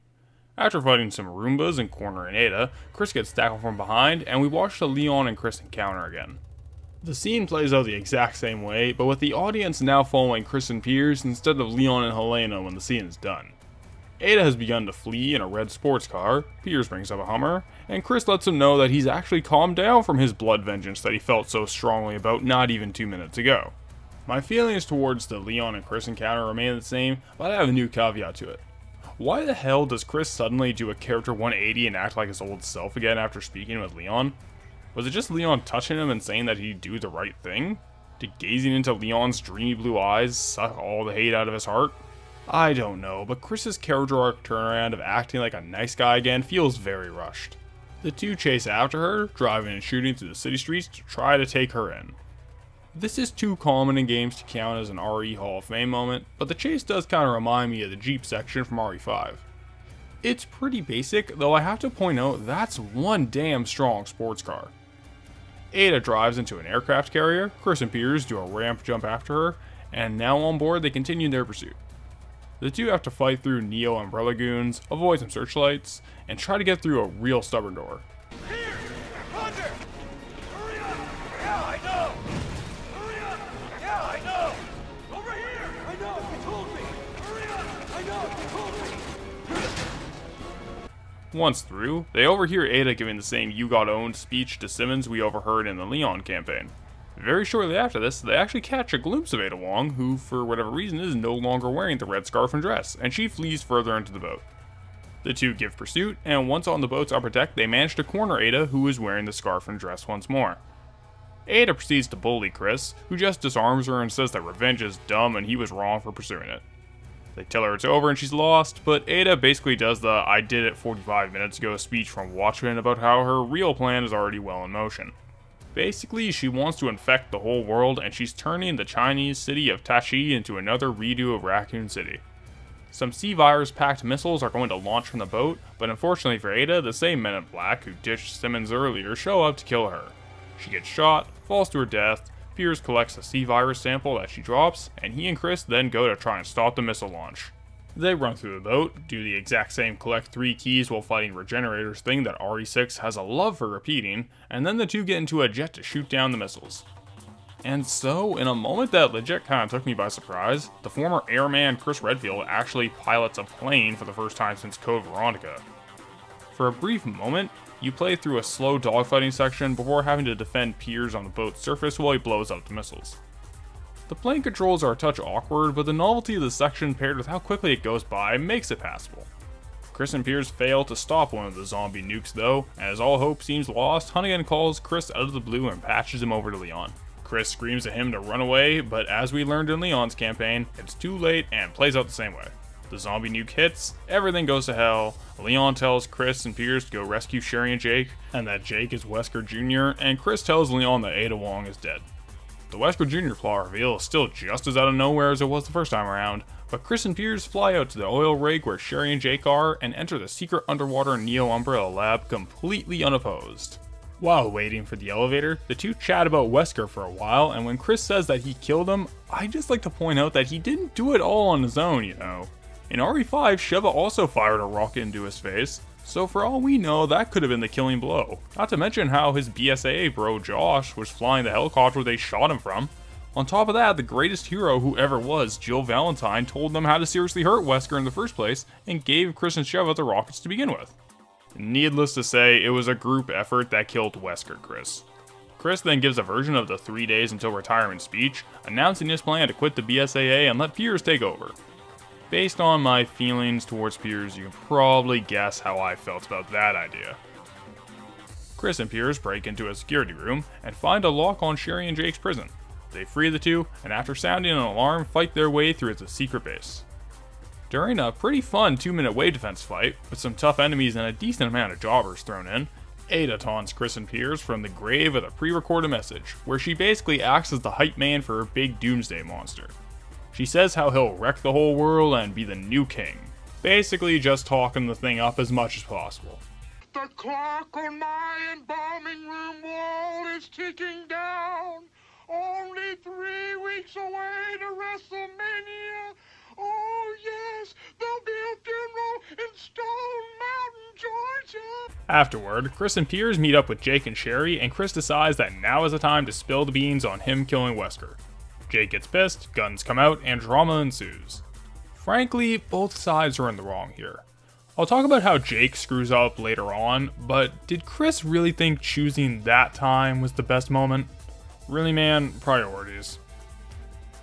After fighting some Roombas and cornering Ada, Chris gets tackled from behind, and we watch the Leon and Chris encounter again. The scene plays out the exact same way, but with the audience now following Chris and Piers instead of Leon and Helena when the scene is done. Ada has begun to flee in a red sports car, Piers brings up a Hummer, and Chris lets him know that he's actually calmed down from his blood vengeance that he felt so strongly about not even 2 minutes ago. My feelings towards the Leon and Chris encounter remain the same, but I have a new caveat to it. Why the hell does Chris suddenly do a character 180 and act like his old self again after speaking with Leon? Was it just Leon touching him and saying that he'd do the right thing? Did gazing into Leon's dreamy blue eyes suck all the hate out of his heart? I don't know, but Chris's character arc turnaround of acting like a nice guy again feels very rushed. The two chase after her, driving and shooting through the city streets to try to take her in. This is too common in games to count as an RE Hall of Fame moment, but the chase does kind of remind me of the Jeep section from RE5. It's pretty basic, though I have to point out that's one damn strong sports car. Ada drives into an aircraft carrier, Chris and Piers do a ramp jump after her, and now on board they continue their pursuit. The two have to fight through Neo Umbrella goons, avoid some searchlights, and try to get through a real stubborn door. Here! Roger! Hurry up! Yeah, I know! Hurry up! Yeah, I know! Once through, they overhear Ada giving the same "you got owned" speech to Simmons we overheard in the Leon campaign. Very shortly after this, they actually catch a glimpse of Ada Wong, who for whatever reason is no longer wearing the red scarf and dress, and she flees further into the boat. The two give pursuit, and once on the boat's upper deck, they manage to corner Ada, who is wearing the scarf and dress once more. Ada proceeds to bully Chris, who just disarms her and says that revenge is dumb and he was wrong for pursuing it. They tell her it's over and she's lost, but Ada basically does the "I did it 45 minutes ago" speech from Watchmen about how her real plan is already well in motion. Basically, she wants to infect the whole world, and she's turning the Chinese city of Tashi into another redo of Raccoon City. Some C-virus-packed missiles are going to launch from the boat, but unfortunately for Ada, the same men in black who ditched Simmons earlier show up to kill her. She gets shot, falls to her death, Piers collects a C-virus sample that she drops, and he and Chris then go to try and stop the missile launch. They run through the boat, do the exact same collect 3 keys while fighting regenerators thing that RE6 has a love for repeating, and then the two get into a jet to shoot down the missiles. And so, in a moment that legit kinda took me by surprise, the former airman Chris Redfield actually pilots a plane for the first time since Code Veronica. For a brief moment, you play through a slow dogfighting section before having to defend Piers on the boat's surface while he blows up the missiles. The plane controls are a touch awkward, but the novelty of the section paired with how quickly it goes by makes it passable. Chris and Piers fail to stop one of the zombie nukes though, and as all hope seems lost, Hunnigan calls Chris out of the blue and patches him over to Leon. Chris screams at him to run away, but as we learned in Leon's campaign, it's too late and plays out the same way. The zombie nuke hits, everything goes to hell, Leon tells Chris and Piers to go rescue Sherry and Jake, and that Jake is Wesker Jr., and Chris tells Leon that Ada Wong is dead. The Wesker Jr. plot reveal is still just as out of nowhere as it was the first time around, but Chris and Piers fly out to the oil rig where Sherry and Jake are and enter the secret underwater Neo Umbrella lab completely unopposed. While waiting for the elevator, the two chat about Wesker for a while, and when Chris says that he killed him, I just like to point out that he didn't do it all on his own, you know. In RE5, Shiva also fired a rocket into his face, so for all we know, that could have been the killing blow. Not to mention how his BSAA bro Josh was flying the helicopter they shot him from. On top of that, the greatest hero who ever was, Jill Valentine, told them how to seriously hurt Wesker in the first place, and gave Chris and Shiva the rockets to begin with. Needless to say, it was a group effort that killed Wesker Chris. Chris then gives a version of the 3 days until retirement speech, announcing his plan to quit the BSAA and let Piers take over. Based on my feelings towards Piers, you can probably guess how I felt about that idea. Chris and Piers break into a security room and find a lock on Sherry and Jake's prison. They free the two, and after sounding an alarm, fight their way through its secret base. During a pretty fun 2-minute wave defense fight, with some tough enemies and a decent amount of jobbers thrown in, Ada taunts Chris and Piers from the grave with a pre-recorded message, where she basically acts as the hype man for her big doomsday monster. She says how he'll wreck the whole world and be the new king. Basically just talking the thing up as much as possible. The clock on my embalming room wall is ticking down. Only 3 weeks away to WrestleMania. Oh yes, there'll be a funeral in Stone Mountain, Georgia. Afterward, Chris and Piers meet up with Jake and Sherry, and Chris decides that now is the time to spill the beans on him killing Wesker. Jake gets pissed, guns come out, and drama ensues. Frankly, both sides are in the wrong here. I'll talk about how Jake screws up later on, but did Chris really think choosing that time was the best moment? Really man, priorities.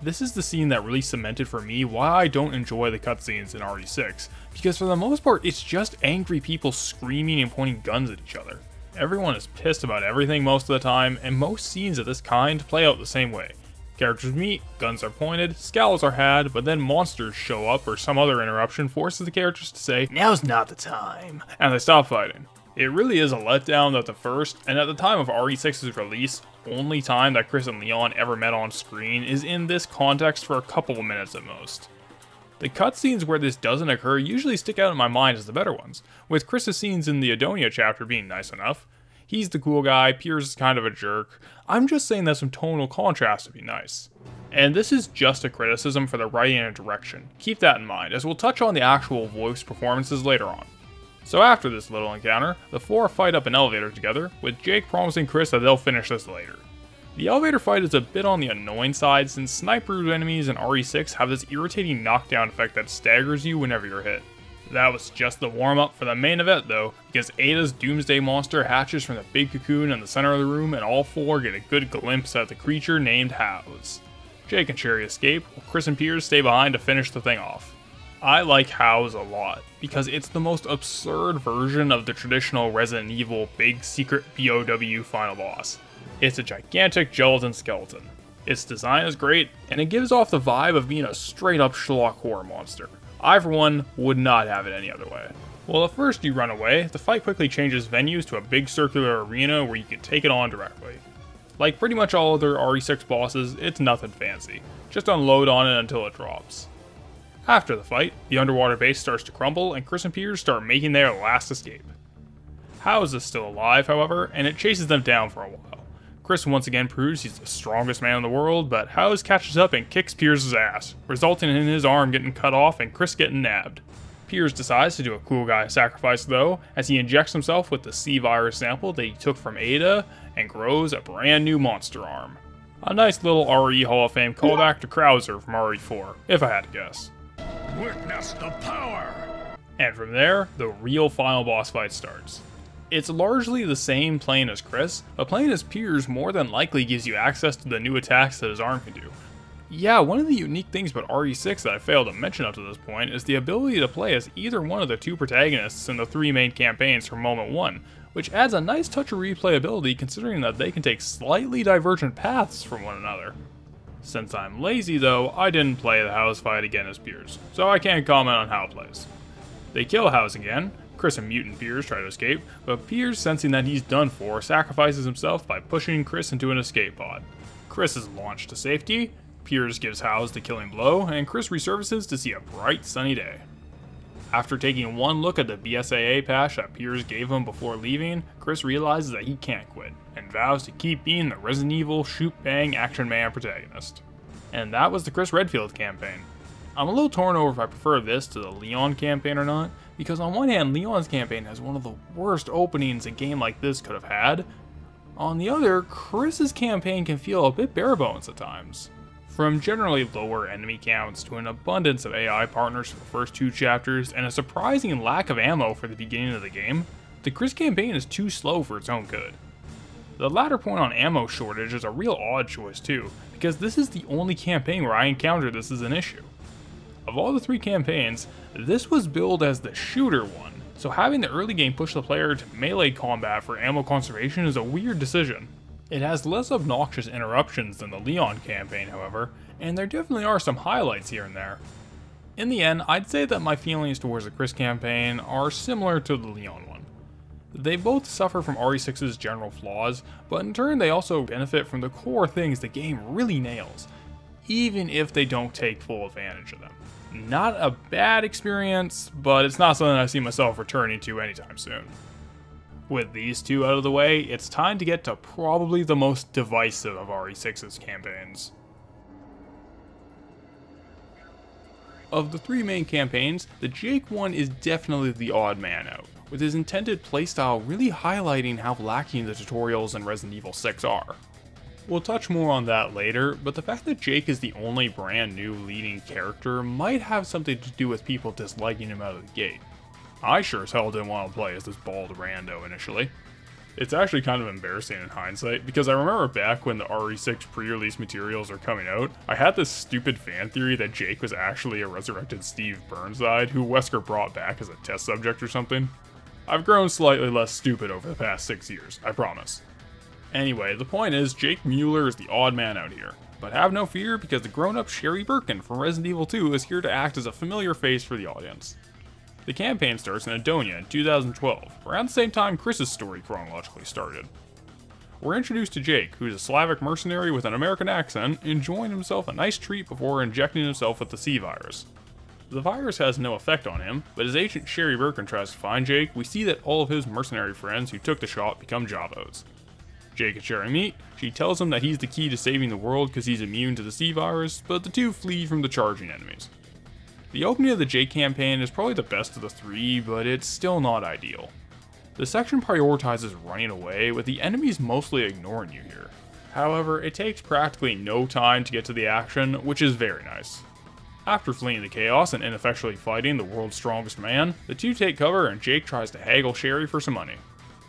This is the scene that really cemented for me why I don't enjoy the cutscenes in RE6, because for the most part it's just angry people screaming and pointing guns at each other. Everyone is pissed about everything most of the time, and most scenes of this kind play out the same way. Characters meet, guns are pointed, scowls are had, but then monsters show up or some other interruption forces the characters to say, "Now's not the time," and they stop fighting. It really is a letdown that the first, and at the time of RE6's release, only time that Chris and Leon ever met on screen is in this context for a couple of minutes at most. The cutscenes where this doesn't occur usually stick out in my mind as the better ones, with Chris's scenes in the Adonia chapter being nice enough. He's the cool guy, Piers is kind of a jerk. I'm just saying that some tonal contrast would be nice. And this is just a criticism for the writing and direction. Keep that in mind, as we'll touch on the actual voice performances later on. So after this little encounter, the four fight up an elevator together, with Jake promising Chris that they'll finish this later. The elevator fight is a bit on the annoying side since sniper enemies in RE6 have this irritating knockdown effect that staggers you whenever you're hit. That was just the warm-up for the main event though, because Ada's doomsday monster hatches from the big cocoon in the center of the room and all four get a good glimpse at the creature named House. Jake and Sherry escape, while Chris and Piers stay behind to finish the thing off. I like House a lot, because it's the most absurd version of the traditional Resident Evil big secret BOW final boss. It's a gigantic gelatin skeleton. Its design is great, and it gives off the vibe of being a straight up schlock horror monster. I, for one, would not have it any other way. Well, at first you run away, the fight quickly changes venues to a big circular arena where you can take it on directly. Like pretty much all other RE6 bosses, it's nothing fancy. Just unload on it until it drops. After the fight, the underwater base starts to crumble and Chris and Piers start making their last escape. House is still alive, however, and it chases them down for a while. Chris once again proves he's the strongest man in the world, but House catches up and kicks Piers' ass, resulting in his arm getting cut off and Chris getting nabbed. Piers decides to do a cool guy sacrifice though, as he injects himself with the C-virus sample that he took from Ada and grows a brand new monster arm. A nice little RE Hall of Fame callback to Krauser from RE4, if I had to guess. Witness the power! And from there, the real final boss fight starts. It's largely the same plane as Chris, but playing as Piers more than likely gives you access to the new attacks that his arm can do. Yeah, one of the unique things about RE6 that I failed to mention up to this point is the ability to play as either one of the two protagonists in the three main campaigns from Moment 1, which adds a nice touch of replayability considering that they can take slightly divergent paths from one another. Since I'm lazy though, I didn't play the House fight again as Piers, so I can't comment on how it plays. They kill House again. Chris and mutant Piers try to escape, but Piers, sensing that he's done for, sacrifices himself by pushing Chris into an escape pod. Chris is launched to safety, Piers gives House the killing blow, and Chris resurfaces to see a bright sunny day. After taking one look at the BSAA patch that Piers gave him before leaving, Chris realizes that he can't quit, and vows to keep being the Resident Evil shoot-bang action man protagonist. And that was the Chris Redfield campaign. I'm a little torn over if I prefer this to the Leon campaign or not, because on one hand, Leon's campaign has one of the worst openings a game like this could have had. On the other, Chris's campaign can feel a bit bare bones at times. From generally lower enemy counts to an abundance of AI partners for the first two chapters and a surprising lack of ammo for the beginning of the game, the Chris campaign is too slow for its own good. The latter point on ammo shortage is a real odd choice too, because this is the only campaign where I encountered this as an issue. Of all the three campaigns, this was billed as the shooter one, so having the early game push the player to melee combat for ammo conservation is a weird decision. It has less obnoxious interruptions than the Leon campaign, however, and there definitely are some highlights here and there. In the end, I'd say that my feelings towards the Chris campaign are similar to the Leon one. They both suffer from RE6's general flaws, but in turn they also benefit from the core things the game really nails, even if they don't take full advantage of them. Not a bad experience, but it's not something I see myself returning to anytime soon. With these two out of the way, it's time to get to probably the most divisive of RE6's campaigns. Of the three main campaigns, the Jake one is definitely the odd man out, with his intended playstyle really highlighting how lacking the tutorials in Resident Evil 6 are. We'll touch more on that later, but the fact that Jake is the only brand new leading character might have something to do with people disliking him out of the gate. I sure as hell didn't want to play as this bald rando initially. It's actually kind of embarrassing in hindsight, because I remember back when the RE6 pre-release materials were coming out, I had this stupid fan theory that Jake was actually a resurrected Steve Burnside, who Wesker brought back as a test subject or something. I've grown slightly less stupid over the past 6 years, I promise. Anyway, the point is, Jake Mueller is the odd man out here. But have no fear, because the grown-up Sherry Birkin from Resident Evil 2 is here to act as a familiar face for the audience. The campaign starts in Adonia in 2012, around the same time Chris's story chronologically started. We're introduced to Jake, who's a Slavic mercenary with an American accent, enjoying himself a nice treat before injecting himself with the C-virus. The virus has no effect on him, but as Agent Sherry Birkin tries to find Jake, we see that all of his mercenary friends who took the shot become Javos. Jake and Sherry meet, she tells him that he's the key to saving the world because he's immune to the C-virus, but the two flee from the charging enemies. The opening of the Jake campaign is probably the best of the three, but it's still not ideal. The section prioritizes running away, with the enemies mostly ignoring you here. However, it takes practically no time to get to the action, which is very nice. After fleeing the chaos and ineffectually fighting the world's strongest man, the two take cover and Jake tries to haggle Sherry for some money.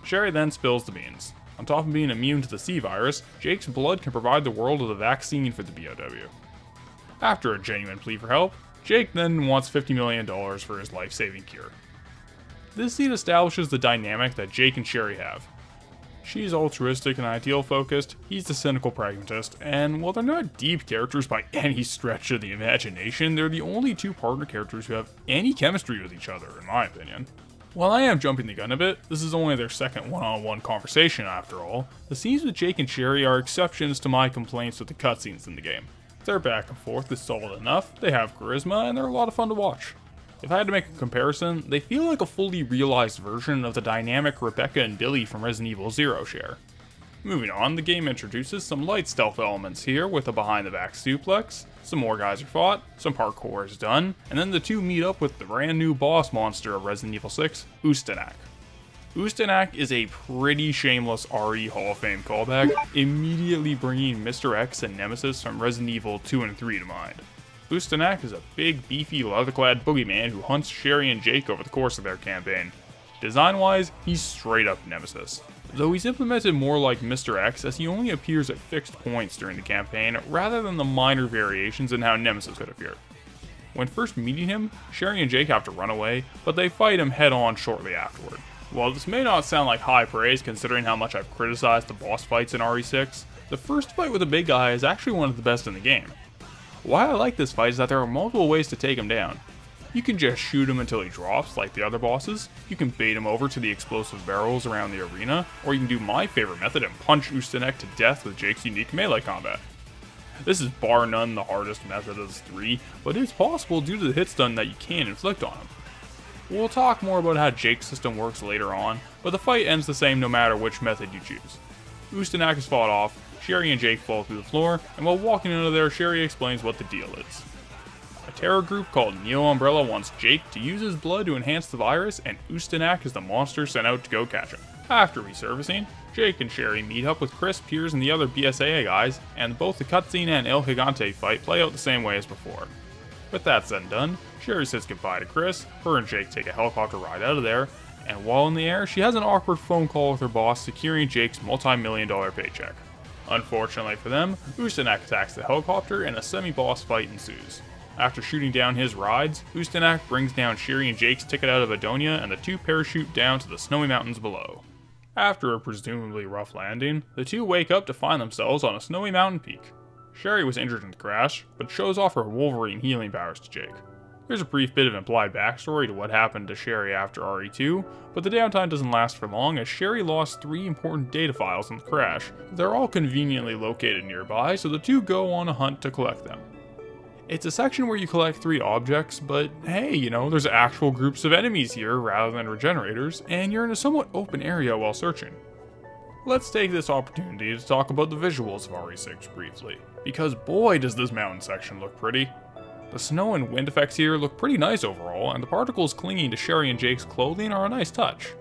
Sherry then spills the beans. On top of being immune to the C virus, Jake's blood can provide the world with a vaccine for the BOW. After a genuine plea for help, Jake then wants $50 million for his life-saving cure. This scene establishes the dynamic that Jake and Sherry have. She's altruistic and ideal-focused, he's the cynical pragmatist, and while they're not deep characters by any stretch of the imagination, they're the only two partner characters who have any chemistry with each other, in my opinion. While I am jumping the gun a bit, this is only their second one-on-one conversation after all, the scenes with Jake and Sherry are exceptions to my complaints with the cutscenes in the game. Their back and forth is solid enough, they have charisma, and they're a lot of fun to watch. If I had to make a comparison, they feel like a fully realized version of the dynamic Rebecca and Billy from Resident Evil 0 share. Moving on, the game introduces some light stealth elements here with a behind the back suplex, some more guys are fought, some parkour is done, and then the two meet up with the brand new boss monster of Resident Evil 6, Ustanak. Ustanak is a pretty shameless RE Hall of Fame callback, immediately bringing Mr. X and Nemesis from Resident Evil 2 and 3 to mind. Ustanak is a big, beefy, leather-clad boogeyman who hunts Sherry and Jake over the course of their campaign. Design-wise, he's straight up Nemesis, though he's implemented more like Mr. X as he only appears at fixed points during the campaign rather than the minor variations in how Nemesis could appear. When first meeting him, Sherry and Jake have to run away, but they fight him head-on shortly afterward. While this may not sound like high praise considering how much I've criticized the boss fights in RE6, the first fight with the big guy is actually one of the best in the game. Why I like this fight is that there are multiple ways to take him down. You can just shoot him until he drops, like the other bosses, you can bait him over to the explosive barrels around the arena, or you can do my favorite method and punch Ustanak to death with Jake's unique melee combat. This is bar none the hardest method of the three, but it's possible due to the hit stun that you can inflict on him. We'll talk more about how Jake's system works later on, but the fight ends the same no matter which method you choose. Ustanak is fought off, Sherry and Jake fall through the floor, and while walking into there, Sherry explains what the deal is. A terror group called Neo Umbrella wants Jake to use his blood to enhance the virus, and Ustanak is the monster sent out to go catch him. After resurfacing, Jake and Sherry meet up with Chris, Piers, and the other BSAA guys, and both the cutscene and El Gigante fight play out the same way as before. With that said and done, Sherry says goodbye to Chris, her and Jake take a helicopter ride out of there, and while in the air, she has an awkward phone call with her boss securing Jake's multi-million-dollar paycheck. Unfortunately for them, Ustanak attacks the helicopter and a semi-boss fight ensues. After shooting down his rides, Ustanak brings down Sherry and Jake's ticket out of Adonia and the two parachute down to the snowy mountains below. After a presumably rough landing, the two wake up to find themselves on a snowy mountain peak. Sherry was injured in the crash, but shows off her Wolverine healing powers to Jake. There's a brief bit of implied backstory to what happened to Sherry after RE2, but the downtime doesn't last for long as Sherry lost 3 important data files in the crash. They're all conveniently located nearby, so the two go on a hunt to collect them. It's a section where you collect 3 objects, but hey, you know, there's actual groups of enemies here rather than regenerators, and you're in a somewhat open area while searching. Let's take this opportunity to talk about the visuals of RE6 briefly, because boy does this mountain section look pretty. The snow and wind effects here look pretty nice overall, and the particles clinging to Sherry and Jake's clothing are a nice touch.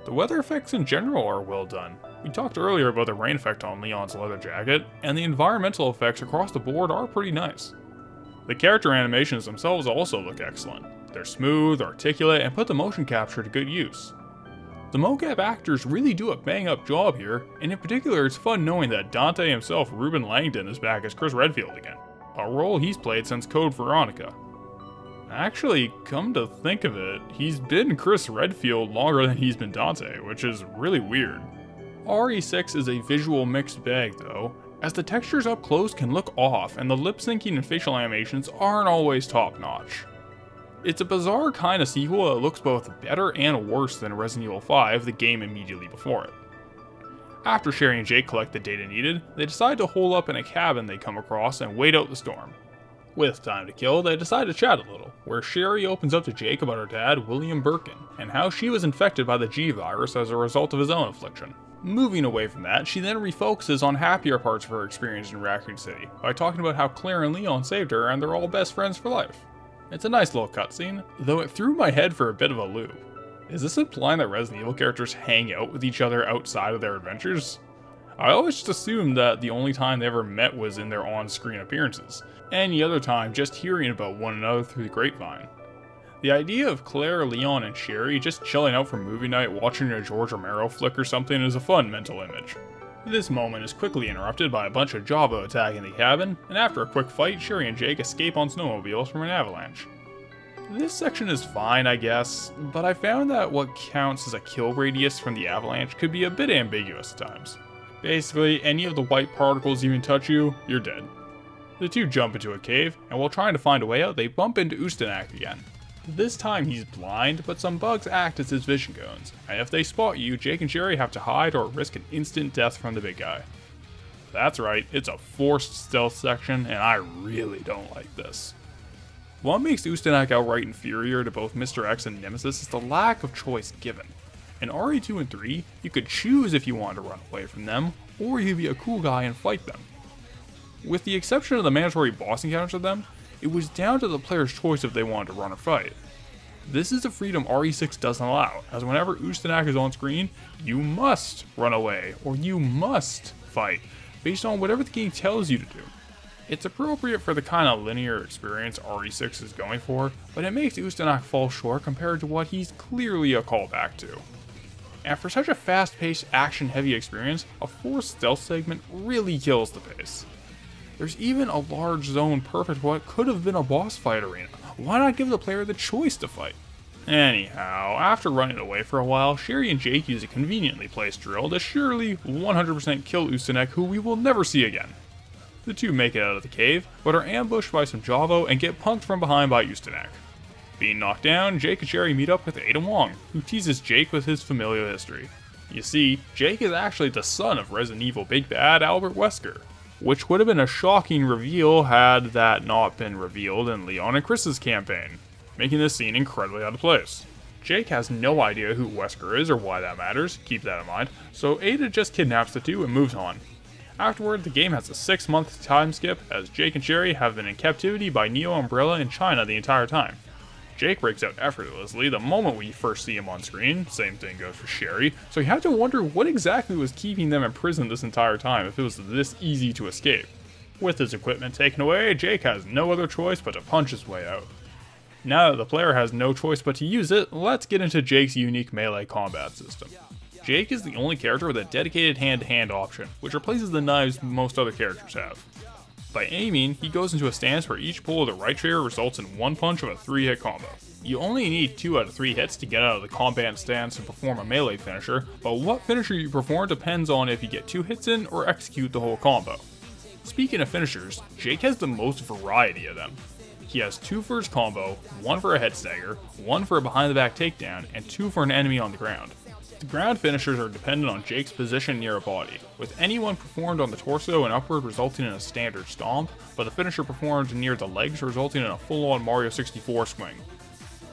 The weather effects in general are well done. We talked earlier about the rain effect on Leon's leather jacket, and the environmental effects across the board are pretty nice. The character animations themselves also look excellent. They're smooth, articulate, and put the motion capture to good use. The mocap actors really do a bang-up job here, and in particular it's fun knowing that Dante himself, Ruben Langdon, is back as Chris Redfield again, a role he's played since Code Veronica. Actually, come to think of it, he's been Chris Redfield longer than he's been Dante, which is really weird. RE6 is a visual mixed bag though, as the textures up close can look off and the lip syncing and facial animations aren't always top notch. It's a bizarre kind of sequel that looks both better and worse than Resident Evil 5, the game immediately before it. After Sherry and Jake collect the data needed, they decide to hole up in a cabin they come across and wait out the storm. With time to kill, they decide to chat a little, where Sherry opens up to Jake about her dad, William Birkin, and how she was infected by the G virus as a result of his own affliction. Moving away from that, she then refocuses on happier parts of her experience in Raccoon City, by talking about how Claire and Leon saved her and they're all best friends for life. It's a nice little cutscene, though it threw my head for a bit of a loop. Is this implying that Resident Evil characters hang out with each other outside of their adventures? I always just assumed that the only time they ever met was in their on-screen appearances, any other time just hearing about one another through the grapevine. The idea of Claire, Leon, and Sherry just chilling out for movie night watching a George Romero flick or something is a fun mental image. This moment is quickly interrupted by a bunch of Java attacking the cabin, and after a quick fight, Sherry and Jake escape on snowmobiles from an avalanche. This section is fine, I guess, but I found that what counts as a kill radius from the avalanche could be a bit ambiguous at times. Basically, any of the white particles even touch you, you're dead. The two jump into a cave, and while trying to find a way out, they bump into Ustanak again. This time he's blind, but some bugs act as his vision cones, and if they spot you, Jake and Sherry have to hide or risk an instant death from the big guy. That's right, it's a forced stealth section, and I really don't like this. What makes Ustanak outright inferior to both Mr. X and Nemesis is the lack of choice given. In RE2 and 3, you could choose if you wanted to run away from them, or you could be a cool guy and fight them. With the exception of the mandatory boss encounters with them, it was down to the player's choice if they wanted to run or fight. This is a freedom RE6 doesn't allow, as whenever Ustanak is on screen, you must run away, or you must fight, based on whatever the game tells you to do. It's appropriate for the kind of linear experience RE6 is going for, but it makes Ustanak fall short compared to what he's clearly a callback to. And for such a fast-paced, action-heavy experience, a forced stealth segment really kills the pace. There's even a large zone perfect for what could have been a boss fight arena. Why not give the player the choice to fight? Anyhow, after running away for a while, Sherry and Jake use a conveniently placed drill to surely 100% kill Ustanak, who we will never see again. The two make it out of the cave, but are ambushed by some Javo and get punked from behind by Ustanak. Being knocked down, Jake and Sherry meet up with Ada Wong, who teases Jake with his familial history. You see, Jake is actually the son of Resident Evil Big Bad Albert Wesker, which would have been a shocking reveal had that not been revealed in Leon and Chris's campaign, making this scene incredibly out of place. Jake has no idea who Wesker is or why that matters, keep that in mind, so Ada just kidnaps the two and moves on. Afterward, the game has a 6-month time skip, as Jake and Sherry have been in captivity by Neo Umbrella in China the entire time. Jake breaks out effortlessly the moment we first see him on screen, same thing goes for Sherry, so you have to wonder what exactly was keeping them imprisoned this entire time if it was this easy to escape. With his equipment taken away, Jake has no other choice but to punch his way out. Now that the player has no choice but to use it, let's get into Jake's unique melee combat system. Jake is the only character with a dedicated hand-to-hand option, which replaces the knives most other characters have. By aiming, he goes into a stance where each pull of the right trigger results in one punch of a 3-hit combo. You only need 2 out of 3 hits to get out of the combat stance and perform a melee finisher, but what finisher you perform depends on if you get 2 hits in or execute the whole combo. Speaking of finishers, Jake has the most variety of them. He has 2 for his combo, 1 for a head stagger, 1 for a behind the back takedown, and 2 for an enemy on the ground. The ground finishers are dependent on Jake's position near a body, with any one performed on the torso and upward resulting in a standard stomp, but the finisher performed near the legs resulting in a full-on Mario 64 swing.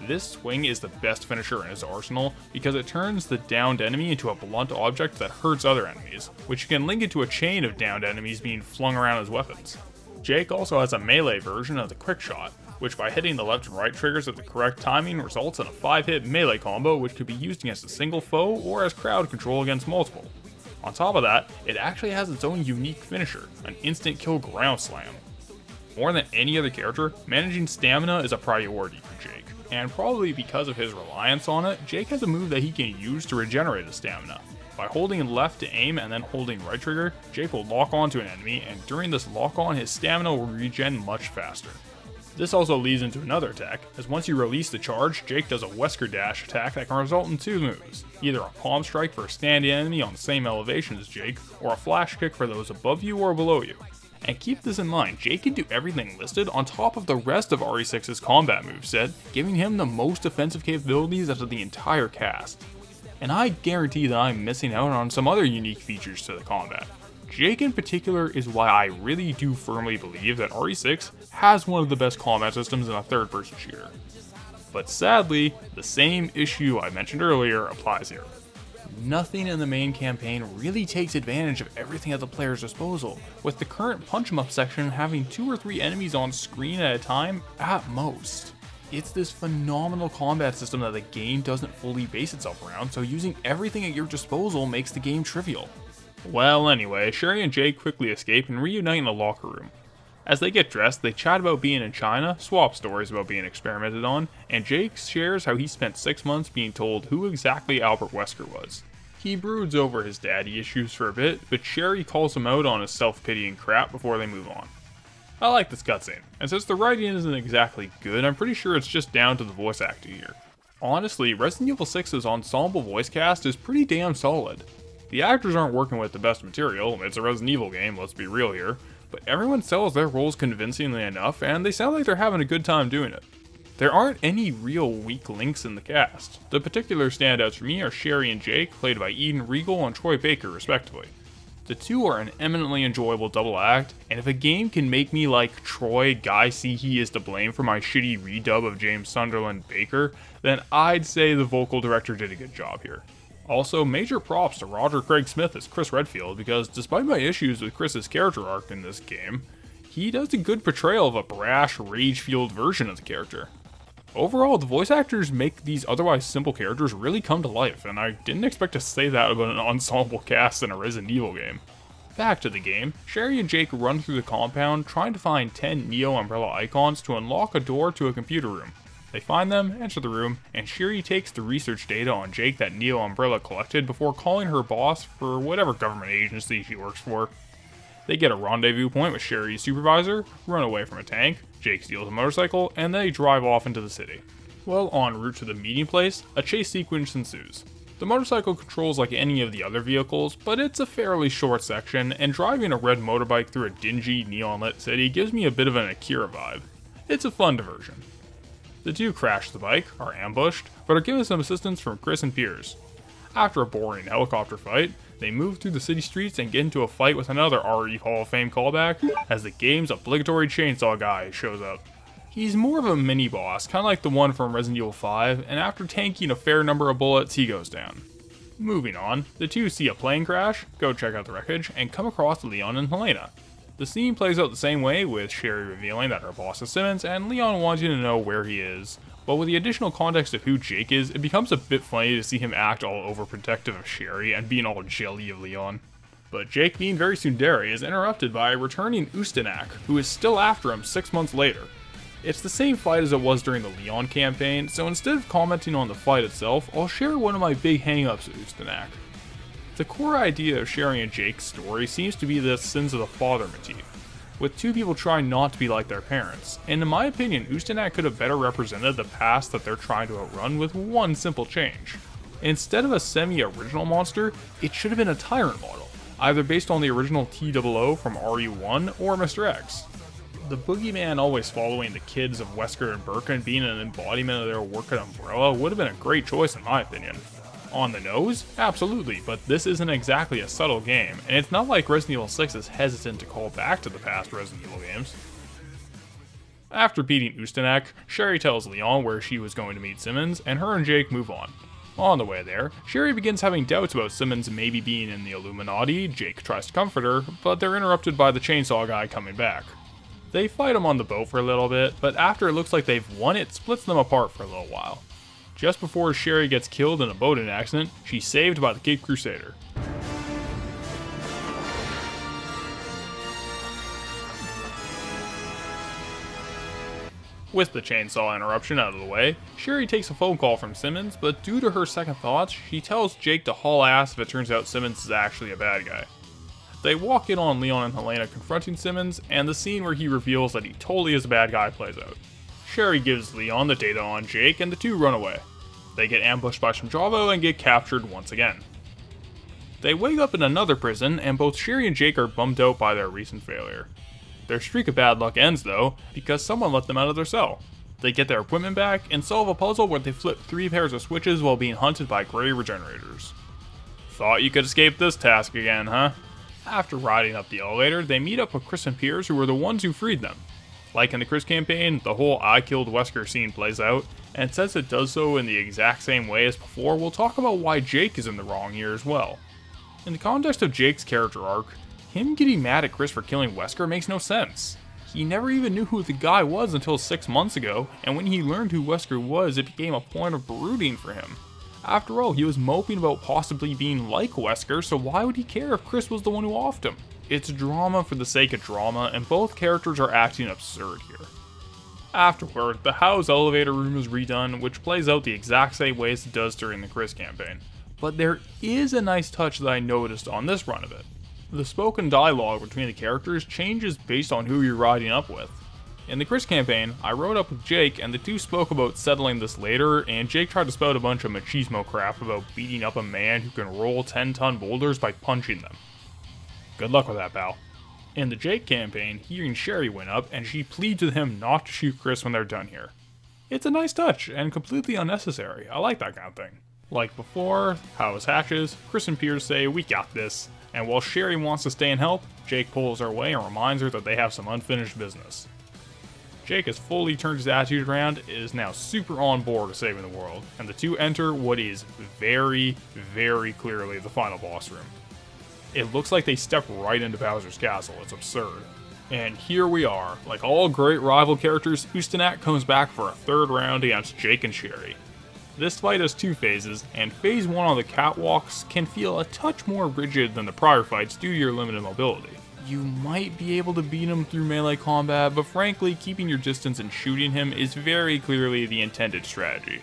This swing is the best finisher in his arsenal because it turns the downed enemy into a blunt object that hurts other enemies, which you can link into a chain of downed enemies being flung around as weapons. Jake also has a melee version of the quick shot, which by hitting the left and right triggers at the correct timing results in a 5-hit melee combo which could be used against a single foe or as crowd control against multiple. On top of that, it actually has its own unique finisher, an instant kill ground slam. More than any other character, managing stamina is a priority for Jake, and probably because of his reliance on it, Jake has a move that he can use to regenerate his stamina. By holding left to aim and then holding right trigger, Jake will lock onto an enemy, and during this lock on his stamina will regen much faster. This also leads into another attack, as once you release the charge, Jake does a Wesker Dash attack that can result in 2 moves, either a palm strike for a standing enemy on the same elevation as Jake, or a flash kick for those above you or below you. And keep this in mind, Jake can do everything listed on top of the rest of RE6's combat moveset, giving him the most offensive capabilities out of the entire cast. And I guarantee that I'm missing out on some other unique features to the combat. Jake in particular is why I really do firmly believe that RE6 has one of the best combat systems in a third-person shooter. But sadly, the same issue I mentioned earlier applies here. Nothing in the main campaign really takes advantage of everything at the player's disposal, with the current punch 'em up section having 2 or 3 enemies on screen at a time at most. It's this phenomenal combat system that the game doesn't fully base itself around, so using everything at your disposal makes the game trivial. Well, anyway, Sherry and Jake quickly escape and reunite in a locker room. As they get dressed, they chat about being in China, swap stories about being experimented on, and Jake shares how he spent 6 months being told who exactly Albert Wesker was. He broods over his daddy issues for a bit, but Sherry calls him out on his self-pitying crap before they move on. I like this cutscene, and since the writing isn't exactly good, I'm pretty sure it's just down to the voice acting here. Honestly, Resident Evil 6's ensemble voice cast is pretty damn solid. The actors aren't working with the best material, it's a Resident Evil game, let's be real here, but everyone sells their roles convincingly enough, and they sound like they're having a good time doing it. There aren't any real weak links in the cast. The particular standouts for me are Sherry and Jake, played by Eden Regal and Troy Baker respectively. The two are an eminently enjoyable double act, and if a game can make me like Troy Guy see he is to blame for my shitty redub of James Sunderland Baker, then I'd say the vocal director did a good job here. Also, major props to Roger Craig Smith as Chris Redfield, because despite my issues with Chris's character arc in this game, he does a good portrayal of a brash, rage-fueled version of the character. Overall, the voice actors make these otherwise simple characters really come to life, and I didn't expect to say that about an ensemble cast in a Resident Evil game. Back to the game, Sherry and Jake run through the compound trying to find 10 Neo Umbrella icons to unlock a door to a computer room. They find them, enter the room, and Sherry takes the research data on Jake that Neo Umbrella collected before calling her boss for whatever government agency she works for. They get a rendezvous point with Sherry's supervisor, run away from a tank, Jake steals a motorcycle, and they drive off into the city. Well, en route to the meeting place, a chase sequence ensues. The motorcycle controls like any of the other vehicles, but it's a fairly short section, and driving a red motorbike through a dingy, neon-lit city gives me a bit of an Akira vibe. It's a fun diversion. The two crash the bike, are ambushed, but are given some assistance from Chris and Piers. After a boring helicopter fight, they move through the city streets and get into a fight with another RE Hall of Fame callback, as the game's obligatory chainsaw guy shows up. He's more of a mini-boss, kinda like the one from Resident Evil 5, and after tanking a fair number of bullets, he goes down. Moving on, the two see a plane crash, go check out the wreckage, and come across Leon and Helena. The scene plays out the same way, with Sherry revealing that her boss is Simmons, and Leon wanting to know where he is. But with the additional context of who Jake is, it becomes a bit funny to see him act all overprotective of Sherry and being all jelly of Leon. But Jake, being very tsundere, is interrupted by returning Ustanak, who is still after him 6 months later. It's the same fight as it was during the Leon campaign, so instead of commenting on the fight itself, I'll share one of my big hang-ups with Ustanak. The core idea of Sherry and Jake's story seems to be the sins of the father motif, with two people trying not to be like their parents, and in my opinion, Ustanak could have better represented the past that they're trying to outrun with one simple change. Instead of a semi-original monster, it should have been a tyrant model, either based on the original TOO from RE1 or Mr. X. The boogeyman always following the kids of Wesker and Burke and being an embodiment of their work at Umbrella would have been a great choice in my opinion. On the nose? Absolutely, but this isn't exactly a subtle game, and it's not like Resident Evil 6 is hesitant to call back to the past Resident Evil games. After beating Ustanak, Sherry tells Leon where she was going to meet Simmons, and her and Jake move on. On the way there, Sherry begins having doubts about Simmons maybe being in the Illuminati. Jake tries to comfort her, but they're interrupted by the chainsaw guy coming back. They fight him on the boat for a little bit, but after it looks like they've won, it splits them apart for a little while. Just before Sherry gets killed in a boating accident, she's saved by the Cape Crusader. With the chainsaw interruption out of the way, Sherry takes a phone call from Simmons, but due to her second thoughts, she tells Jake to haul ass if it turns out Simmons is actually a bad guy. They walk in on Leon and Helena confronting Simmons, and the scene where he reveals that he totally is a bad guy plays out. Sherry gives Leon the data on Jake, and the two run away. They get ambushed by some Javo and get captured once again. They wake up in another prison, and both Sherry and Jake are bummed out by their recent failure. Their streak of bad luck ends though, because someone let them out of their cell. They get their equipment back, and solve a puzzle where they flip 3 pairs of switches while being hunted by gray regenerators. Thought you could escape this task again, huh? After riding up the elevator, they meet up with Chris and Piers, who were the ones who freed them. Like in the Chris campaign, the whole I killed Wesker scene plays out, and since it does so in the exact same way as before, we'll talk about why Jake is in the wrong here as well. In the context of Jake's character arc, him getting mad at Chris for killing Wesker makes no sense. He never even knew who the guy was until 6 months ago, and when he learned who Wesker was, it became a point of brooding for him. After all, he was moping about possibly being like Wesker, so why would he care if Chris was the one who offed him? It's drama for the sake of drama, and both characters are acting absurd here. Afterward, the house elevator room is redone, which plays out the exact same way as it does during the Chris campaign. But there is a nice touch that I noticed on this run of it. The spoken dialogue between the characters changes based on who you're riding up with. In the Chris campaign, I rode up with Jake, and the two spoke about settling this later, and Jake tried to spout a bunch of machismo crap about beating up a man who can roll 10-ton boulders by punching them. Good luck with that, pal. In the Jake campaign, he and Sherry went up, and she pleads with him not to shoot Chris when they're done here. It's a nice touch, and completely unnecessary. I like that kind of thing. Like before, house hatches, Chris and Piers say, "We got this," and while Sherry wants to stay and help, Jake pulls her away and reminds her that they have some unfinished business. Jake has fully turned his attitude around, is now super on board with saving the world, and the two enter what is very, very clearly the final boss room. It looks like they stepped right into Bowser's castle, it's absurd. And here we are, like all great rival characters, Ustanak comes back for a third round against Jake and Sherry. This fight has two phases, and phase 1 on the catwalks can feel a touch more rigid than the prior fights due to your limited mobility. You might be able to beat him through melee combat, but frankly, keeping your distance and shooting him is very clearly the intended strategy.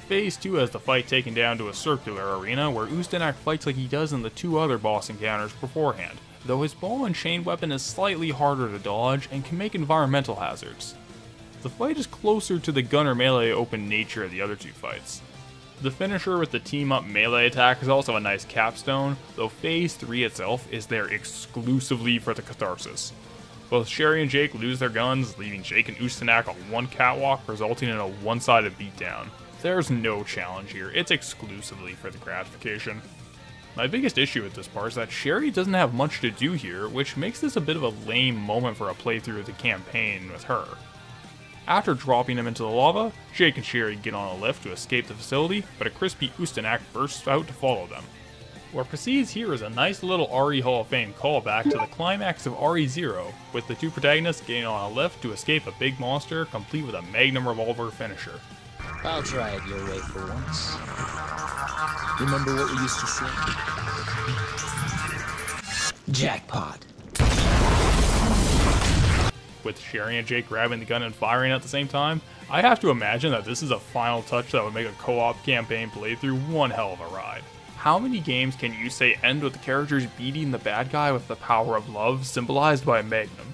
Phase 2 has the fight taken down to a circular arena where Ustanak fights like he does in the two other boss encounters beforehand, though his ball and chain weapon is slightly harder to dodge and can make environmental hazards. The fight is closer to the gunner melee open nature of the other two fights. The finisher with the team-up melee attack is also a nice capstone, though Phase 3 itself is there exclusively for the catharsis. Both Sherry and Jake lose their guns, leaving Jake and Ustanak on one catwalk, resulting in a one-sided beatdown. There's no challenge here, it's exclusively for the gratification. My biggest issue with this part is that Sherry doesn't have much to do here, which makes this a bit of a lame moment for a playthrough of the campaign with her. After dropping him into the lava, Jake and Sherry get on a lift to escape the facility, but a crispy Ustanak bursts out to follow them. What precedes here is a nice little RE Hall of Fame callback to the climax of RE0, with the two protagonists getting on a lift to escape a big monster, complete with a Magnum Revolver finisher. I'll try it your way for once. Remember what we used to say? Jackpot. With Sherry and Jake grabbing the gun and firing at the same time, I have to imagine that this is a final touch that would make a co-op campaign playthrough one hell of a ride. How many games can you say end with the characters beating the bad guy with the power of love, symbolized by a Magnum?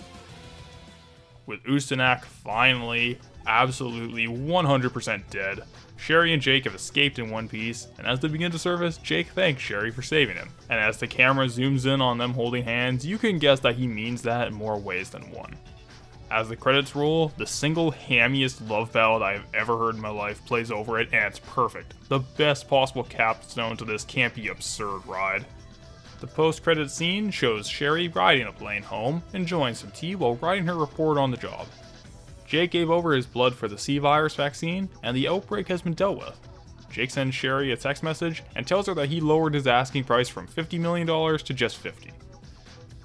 With Ustanak finally, absolutely 100% dead, Sherry and Jake have escaped in one piece, and as they begin to surface, Jake thanks Sherry for saving him. And as the camera zooms in on them holding hands, you can guess that he means that in more ways than one. As the credits roll, the single hammiest love ballad I have ever heard in my life plays over it, and it's perfect. The best possible capstone to this campy, absurd ride. The post-credits scene shows Sherry riding a plane home, enjoying some tea while writing her report on the job. Jake gave over his blood for the C-virus vaccine, and the outbreak has been dealt with. Jake sends Sherry a text message and tells her that he lowered his asking price from $50 million to just $50.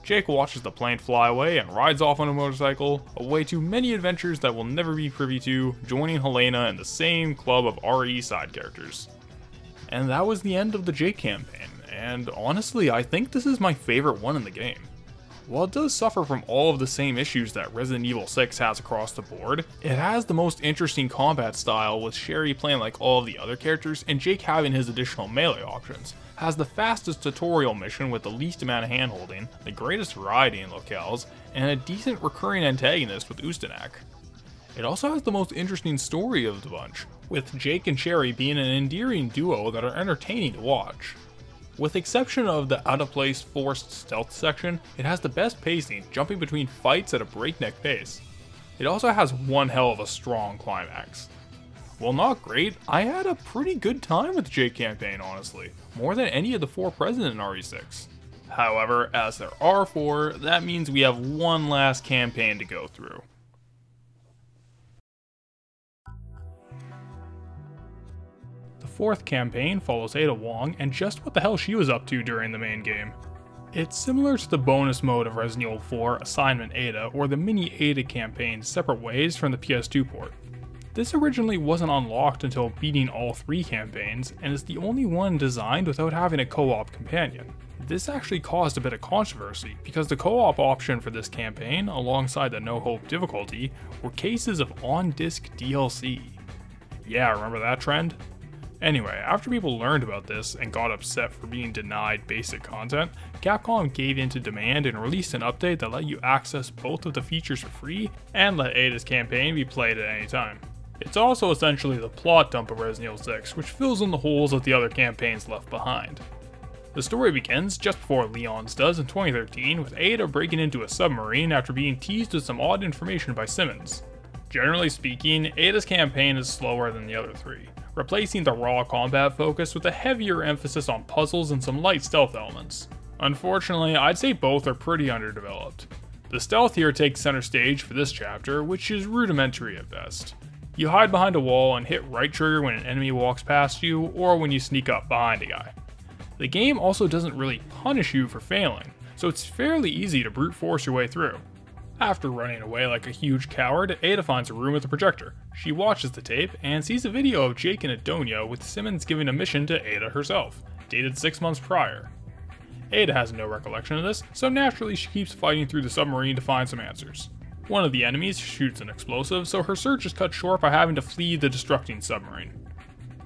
Jake watches the plane fly away and rides off on a motorcycle, away to many adventures that we'll never be privy to, joining Helena in the same club of RE side characters. And that was the end of the Jake campaign, and honestly, I think this is my favorite one in the game. While it does suffer from all of the same issues that Resident Evil 6 has across the board, it has the most interesting combat style with Sherry playing like all of the other characters and Jake having his additional melee options, has the fastest tutorial mission with the least amount of handholding, the greatest variety in locales, and a decent recurring antagonist with Ustanak. It also has the most interesting story of the bunch, with Jake and Sherry being an endearing duo that are entertaining to watch. With exception of the out-of-place forced stealth section, it has the best pacing, jumping between fights at a breakneck pace. It also has one hell of a strong climax. While not great, I had a pretty good time with the Jake campaign, honestly, more than any of the 4 present in RE6. However, as there are 4, that means we have one last campaign to go through. The 4th campaign follows Ada Wong and just what the hell she was up to during the main game. It's similar to the bonus mode of Resident Evil 4 Assignment Ada or the mini Ada campaign separate ways from the PS2 port. This originally wasn't unlocked until beating all 3 campaigns, and is the only one designed without having a co-op companion. This actually caused a bit of controversy, because the co-op option for this campaign, alongside the no hope difficulty, were cases of on-disc DLC. Yeah, remember that trend? Anyway, after people learned about this and got upset for being denied basic content, Capcom gave in to demand and released an update that let you access both of the features for free and let Ada's campaign be played at any time. It's also essentially the plot dump of Resident Evil 6, which fills in the holes that the other campaigns left behind. The story begins just before Leon's does in 2013, with Ada breaking into a submarine after being teased with some odd information by Simmons. Generally speaking, Ada's campaign is slower than the other 3, replacing the raw combat focus with a heavier emphasis on puzzles and some light stealth elements. Unfortunately, I'd say both are pretty underdeveloped. The stealth here takes center stage for this chapter, which is rudimentary at best. You hide behind a wall and hit right trigger when an enemy walks past you, or when you sneak up behind a guy. The game also doesn't really punish you for failing, so it's fairly easy to brute force your way through. After running away like a huge coward, Ada finds a room with a projector. She watches the tape and sees a video of Jake and Adonia with Simmons giving a mission to Ada herself, dated 6 months prior. Ada has no recollection of this, so naturally she keeps fighting through the submarine to find some answers. One of the enemies shoots an explosive, so her search is cut short by having to flee the destructing submarine.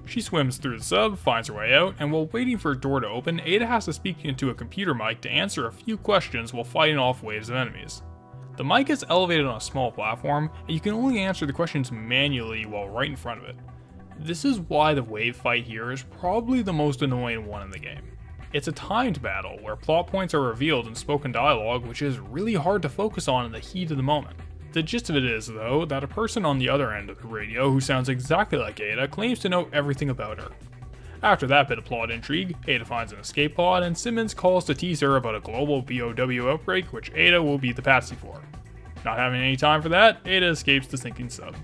She swims through the sub, finds her way out, and while waiting for a door to open, Ada has to speak into a computer mic to answer a few questions while fighting off waves of enemies. The mic is elevated on a small platform, and you can only answer the questions manually while right in front of it. This is why the wave fight here is probably the most annoying one in the game. It's a timed battle where plot points are revealed in spoken dialogue, which is really hard to focus on in the heat of the moment. The gist of it is, though, that a person on the other end of the radio who sounds exactly like Ada claims to know everything about her. After that bit of plot intrigue, Ada finds an escape pod, and Simmons calls to tease her about a global BOW outbreak which Ada will be the patsy for. Not having any time for that, Ada escapes the sinking sub.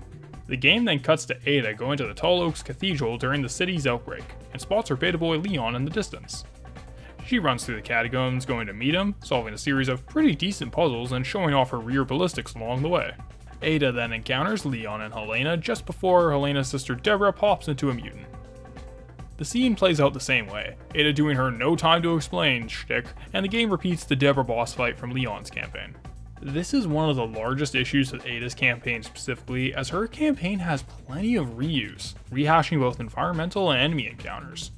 The game then cuts to Ada going to the Tall Oaks Cathedral during the city's outbreak, and spots her beta boy Leon in the distance. She runs through the catacombs going to meet him, solving a series of pretty decent puzzles and showing off her rear ballistics along the way. Ada then encounters Leon and Helena just before Helena's sister Deborah pops into a mutant. The scene plays out the same way, Ada doing her no time to explain shtick, and the game repeats the Deborah boss fight from Leon's campaign. This is one of the largest issues with Ada's campaign specifically, as her campaign has plenty of reuse, rehashing both environmental and enemy encounters.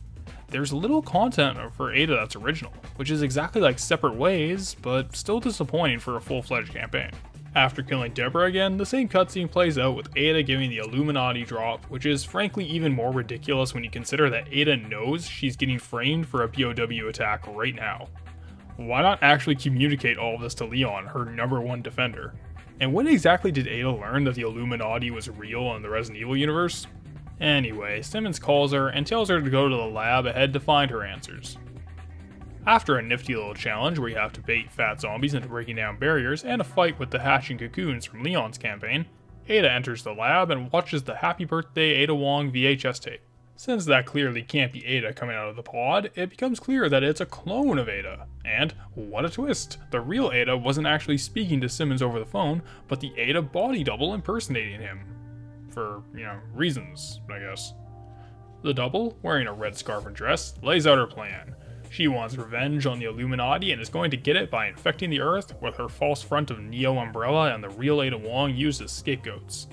There's little content for Ada that's original, which is exactly like Separate Ways, but still disappointing for a full-fledged campaign. After killing Deborah again, the same cutscene plays out with Ada giving the Illuminati drop, which is frankly even more ridiculous when you consider that Ada knows she's getting framed for a POW attack right now. Why not actually communicate all of this to Leon, her #1 defender? And when exactly did Ada learn that the Illuminati was real in the Resident Evil universe? Anyway, Simmons calls her and tells her to go to the lab ahead to find her answers. After a nifty little challenge where you have to bait fat zombies into breaking down barriers and a fight with the hatching cocoons from Leon's campaign, Ada enters the lab and watches the Happy Birthday Ada Wong VHS tape. Since that clearly can't be Ada coming out of the pod, it becomes clear that it's a clone of Ada. And, what a twist, the real Ada wasn't actually speaking to Simmons over the phone, but the Ada body double impersonating him. For, reasons, I guess. The double, wearing a red scarf and dress, lays out her plan. She wants revenge on the Illuminati and is going to get it by infecting the Earth with her false front of Neo Umbrella and the real Ada Wong used as scapegoats.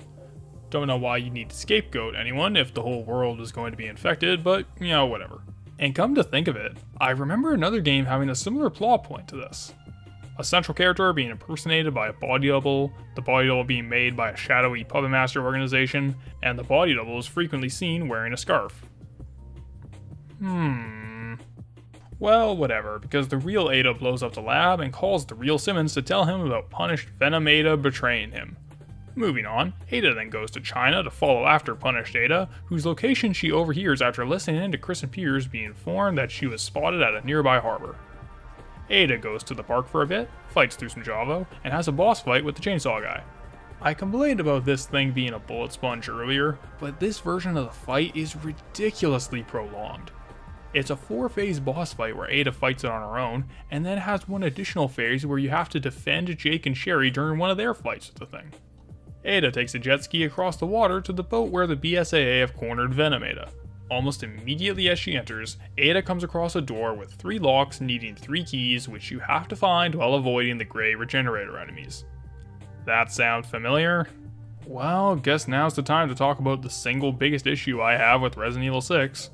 Don't know why you need to scapegoat anyone if the whole world is going to be infected, but, whatever. And come to think of it, I remember another game having a similar plot point to this. A central character being impersonated by a body double, the body double being made by a shadowy puppet master organization, and the body double is frequently seen wearing a scarf. Well, whatever, because the real Ada blows up the lab and calls the real Simmons to tell him about punished Venom Ada betraying him. Moving on, Ada then goes to China to follow after punished Ada, whose location she overhears after listening in to Chris and Piers being informed that she was spotted at a nearby harbor. Ada goes to the park for a bit, fights through some Javo, and has a boss fight with the chainsaw guy. I complained about this thing being a bullet sponge earlier, but this version of the fight is ridiculously prolonged. It's a 4-phase boss fight where Ada fights it on her own, and then has one additional phase where you have to defend Jake and Sherry during one of their fights with the thing. Ada takes a jet ski across the water to the boat where the BSAA have cornered Venom Ada. Almost immediately as she enters, Ada comes across a door with 3 locks needing 3 keys which you have to find while avoiding the gray regenerator enemies. That sound familiar? Well, guess now's the time to talk about the single biggest issue I have with Resident Evil 6.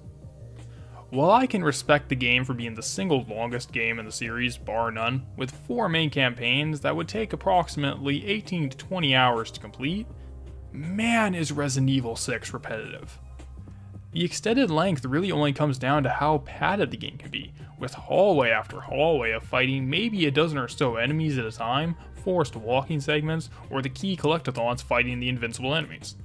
While I can respect the game for being the single longest game in the series, bar none, with 4 main campaigns that would take approximately 18 to 20 hours to complete, man is Resident Evil 6 repetitive. The extended length really only comes down to how padded the game can be, with hallway after hallway of fighting maybe a dozen or so enemies at a time, forced walking segments, or the key collectathons fighting the invincible enemies.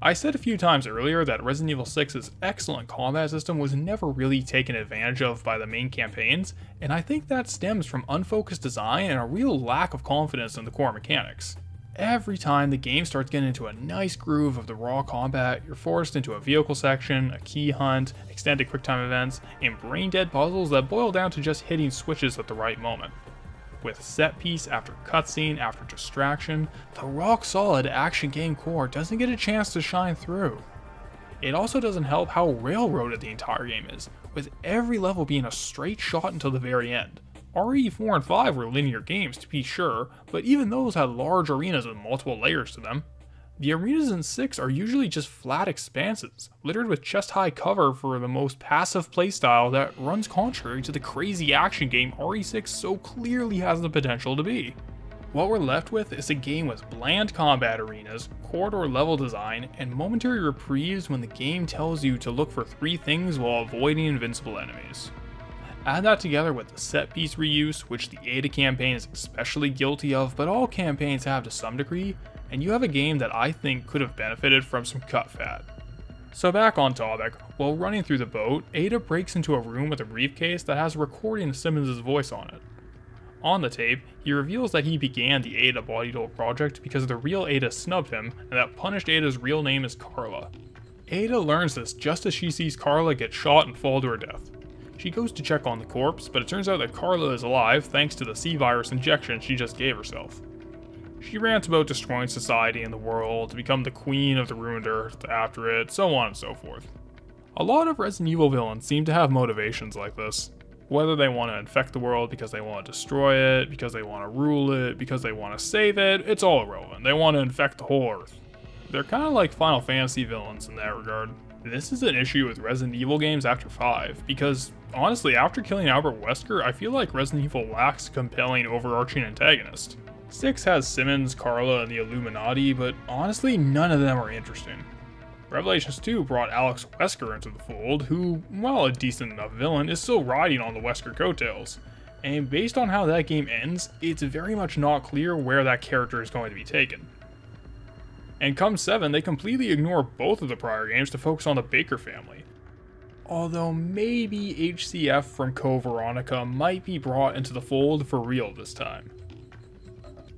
I said a few times earlier that Resident Evil 6's excellent combat system was never really taken advantage of by the main campaigns, and I think that stems from unfocused design and a real lack of confidence in the core mechanics. Every time the game starts getting into a nice groove of the raw combat, you're forced into a vehicle section, a key hunt, extended quicktime events, and brain-dead puzzles that boil down to just hitting switches at the right moment. With set piece after cutscene after distraction, the rock-solid action game core doesn't get a chance to shine through. It also doesn't help how railroaded the entire game is, with every level being a straight shot until the very end. RE4 and 5 were linear games to be sure, but even those had large arenas with multiple layers to them. The arenas in 6 are usually just flat expanses, littered with chest-high cover for the most passive playstyle that runs contrary to the crazy action game RE6 so clearly has the potential to be. What we're left with is a game with bland combat arenas, corridor level design, and momentary reprieves when the game tells you to look for 3 things while avoiding invincible enemies. Add that together with the set piece reuse, which the Ada campaign is especially guilty of, but all campaigns have to some degree, and you have a game that I think could have benefited from some cut fat. So back on topic, while running through the boat, Ada breaks into a room with a briefcase that has a recording of Simmons' voice on it. On the tape, he reveals that he began the Ada Body Double project because the real Ada snubbed him, and that punished Ada's real name is Carla. Ada learns this just as she sees Carla get shot and fall to her death. She goes to check on the corpse, but it turns out that Carla is alive thanks to the C-virus injection she just gave herself. She rants about destroying society and the world to become the queen of the ruined earth after it, so on and so forth. A lot of Resident Evil villains seem to have motivations like this. Whether they want to infect the world because they want to destroy it, because they want to rule it, because they want to save it, it's all irrelevant. They want to infect the whole earth. They're kind of like Final Fantasy villains in that regard. This is an issue with Resident Evil games after 5, because honestly, after killing Albert Wesker, I feel like Resident Evil lacks a compelling overarching antagonist. 6 has Simmons, Carla, and the Illuminati, but honestly, none of them are interesting. Revelations 2 brought Alex Wesker into the fold, who, while a decent enough villain, is still riding on the Wesker coattails. And based on how that game ends, it's very much not clear where that character is going to be taken. And come 7, they completely ignore both of the prior games to focus on the Baker family. Although maybe HCF from Code Veronica might be brought into the fold for real this time.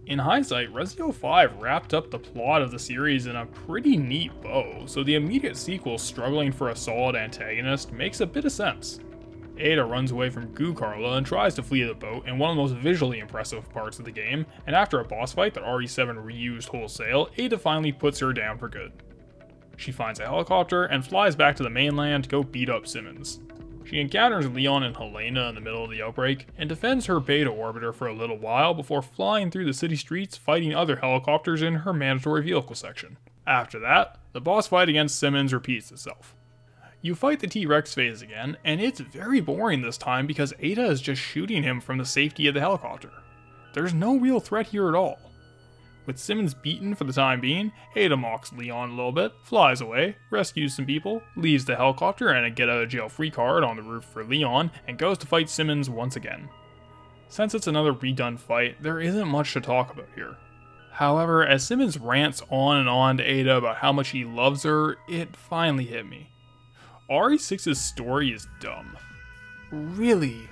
In hindsight, Resident Evil 5 wrapped up the plot of the series in a pretty neat bow, so the immediate sequel struggling for a solid antagonist makes a bit of sense. Ada runs away from Goo Carla and tries to flee the boat in one of the most visually impressive parts of the game, and after a boss fight that RE7 reused wholesale, Ada finally puts her down for good. She finds a helicopter and flies back to the mainland to go beat up Simmons. She encounters Leon and Helena in the middle of the outbreak, and defends her beta orbiter for a little while before flying through the city streets fighting other helicopters in her mandatory vehicle section. After that, the boss fight against Simmons repeats itself. You fight the T-Rex phase again, and it's very boring this time because Ada is just shooting him from the safety of the helicopter. There's no real threat here at all. With Simmons beaten for the time being, Ada mocks Leon a little bit, flies away, rescues some people, leaves the helicopter and a get-out-of-jail-free card on the roof for Leon, and goes to fight Simmons once again. Since it's another redone fight, there isn't much to talk about here. However, as Simmons rants on and on to Ada about how much he loves her, it finally hit me. RE6's story is dumb. Really,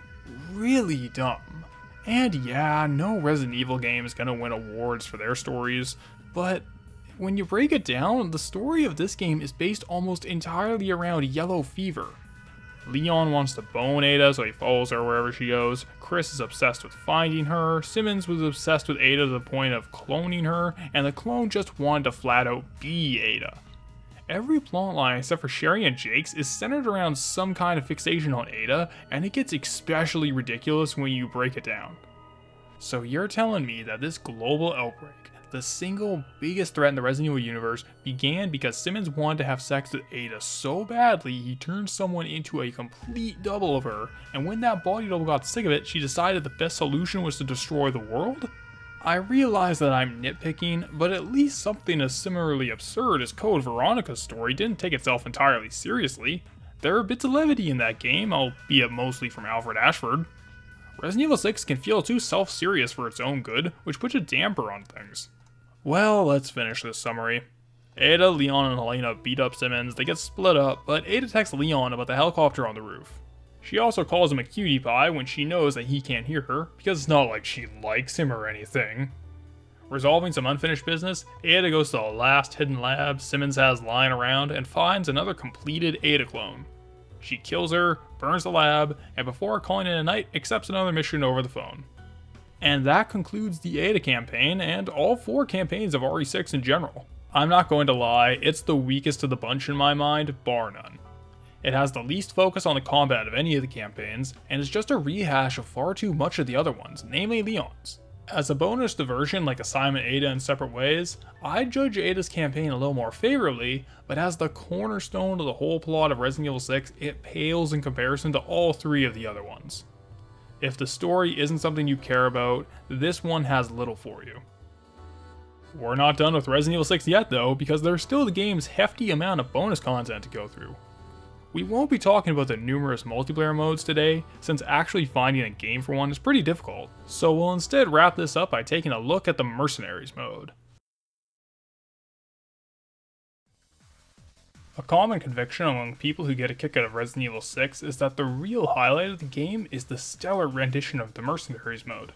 really dumb. And yeah, no Resident Evil game is gonna win awards for their stories, but when you break it down, the story of this game is based almost entirely around yellow fever. Leon wants to bone Ada, so he follows her wherever she goes. Chris is obsessed with finding her. Simmons was obsessed with Ada to the point of cloning her, and the clone just wanted to flat out be Ada. Every plotline except for Sherry and Jake's is centered around some kind of fixation on Ada, and it gets especially ridiculous when you break it down. So you're telling me that this global outbreak, the single biggest threat in the Resident Evil universe, began because Simmons wanted to have sex with Ada so badly he turned someone into a complete double of her, and when that body double got sick of it, she decided the best solution was to destroy the world? I realize that I'm nitpicking, but at least something as similarly absurd as Code Veronica's story didn't take itself entirely seriously. There are bits of levity in that game, albeit mostly from Alfred Ashford. Resident Evil 6 can feel too self-serious for its own good, which puts a damper on things. Well, let's finish this summary. Ada, Leon, and Helena beat up Simmons, they get split up, but Ada texts Leon about the helicopter on the roof. She also calls him a cutie pie when she knows that he can't hear her, because it's not like she likes him or anything. Resolving some unfinished business, Ada goes to the last hidden lab Simmons has lying around and finds another completed Ada clone. She kills her, burns the lab, and before calling it a night, accepts another mission over the phone. And that concludes the Ada campaign, and all 4 campaigns of RE6 in general. I'm not going to lie, it's the weakest of the bunch in my mind, bar none. It has the least focus on the combat of any of the campaigns, and is just a rehash of far too much of the other ones, namely Leon's. As a bonus diversion like Assignment Ada in separate ways, I judge Ada's campaign a little more favorably, but as the cornerstone of the whole plot of Resident Evil 6, it pales in comparison to all 3 of the other ones. If the story isn't something you care about, this one has little for you. We're not done with Resident Evil 6 yet though, because there's still the game's hefty amount of bonus content to go through. We won't be talking about the numerous multiplayer modes today, since actually finding a game for one is pretty difficult, so we'll instead wrap this up by taking a look at the Mercenaries mode. A common conviction among people who get a kick out of Resident Evil 6 is that the real highlight of the game is the stellar rendition of the Mercenaries mode.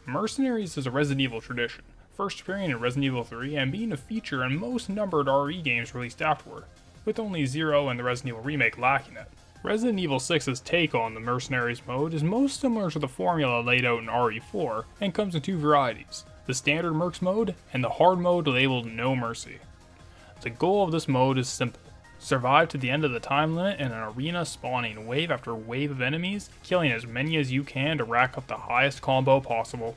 Mercenaries is a Resident Evil tradition, first appearing in Resident Evil 3 and being a feature in most numbered RE games released afterward, with only 0 and the Resident Evil remake lacking it. Resident Evil 6's take on the Mercenaries mode is most similar to the formula laid out in RE4 and comes in 2 varieties, the standard Mercs mode and the hard mode labeled No Mercy. The goal of this mode is simple. Survive to the end of the time limit in an arena spawning wave after wave of enemies, killing as many as you can to rack up the highest combo possible.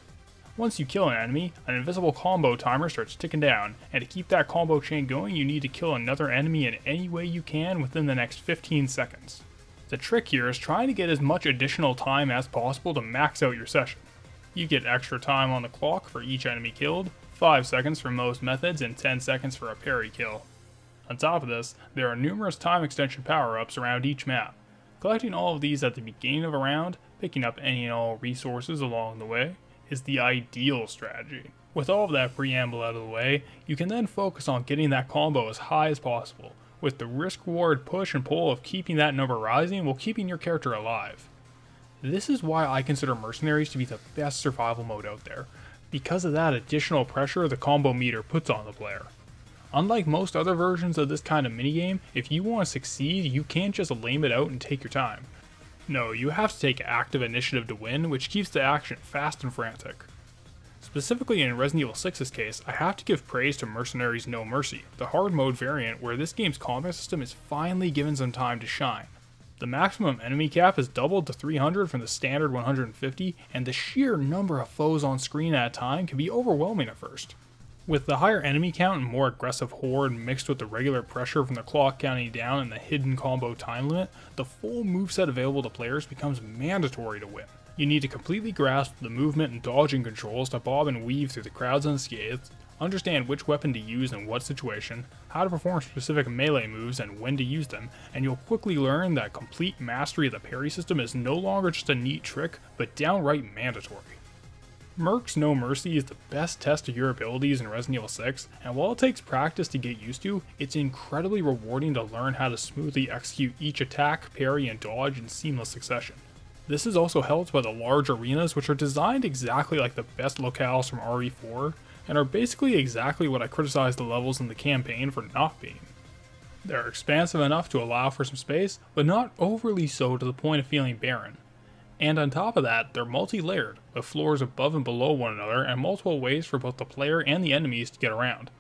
Once you kill an enemy, an invisible combo timer starts ticking down, and to keep that combo chain going you need to kill another enemy in any way you can within the next 15 seconds. The trick here is trying to get as much additional time as possible to max out your session. You get extra time on the clock for each enemy killed, 5 seconds for most methods, and 10 seconds for a parry kill. On top of this, there are numerous time extension power-ups around each map. Collecting all of these at the beginning of a round, picking up any and all resources along the way, is the ideal strategy. With all of that preamble out of the way, you can then focus on getting that combo as high as possible, with the risk-reward push and pull of keeping that number rising while keeping your character alive. This is why I consider Mercenaries to be the best survival mode out there, because of that additional pressure the combo meter puts on the player. Unlike most other versions of this kind of minigame, if you want to succeed, you can't just lame it out and take your time. No, you have to take active initiative to win, which keeps the action fast and frantic. Specifically in Resident Evil 6's case, I have to give praise to Mercenaries No Mercy, the hard mode variant where this game's combat system is finally given some time to shine. The maximum enemy cap is doubled to 300 from the standard 150, and the sheer number of foes on screen at a time can be overwhelming at first. With the higher enemy count and more aggressive horde mixed with the regular pressure from the clock counting down and the hidden combo time limit, the full moveset available to players becomes mandatory to win. You need to completely grasp the movement and dodging controls to bob and weave through the crowds unscathed, understand which weapon to use in what situation, how to perform specific melee moves and when to use them, and you'll quickly learn that complete mastery of the parry system is no longer just a neat trick, but downright mandatory. Mercs No Mercy is the best test of your abilities in Resident Evil 6, and while it takes practice to get used to, it's incredibly rewarding to learn how to smoothly execute each attack, parry, and dodge in seamless succession. This is also helped by the large arenas, which are designed exactly like the best locales from RE4, and are basically exactly what I criticized the levels in the campaign for not being. They're expansive enough to allow for some space, but not overly so to the point of feeling barren. And on top of that, they're multi-layered, with floors above and below one another and multiple ways for both the player and the enemies to get around.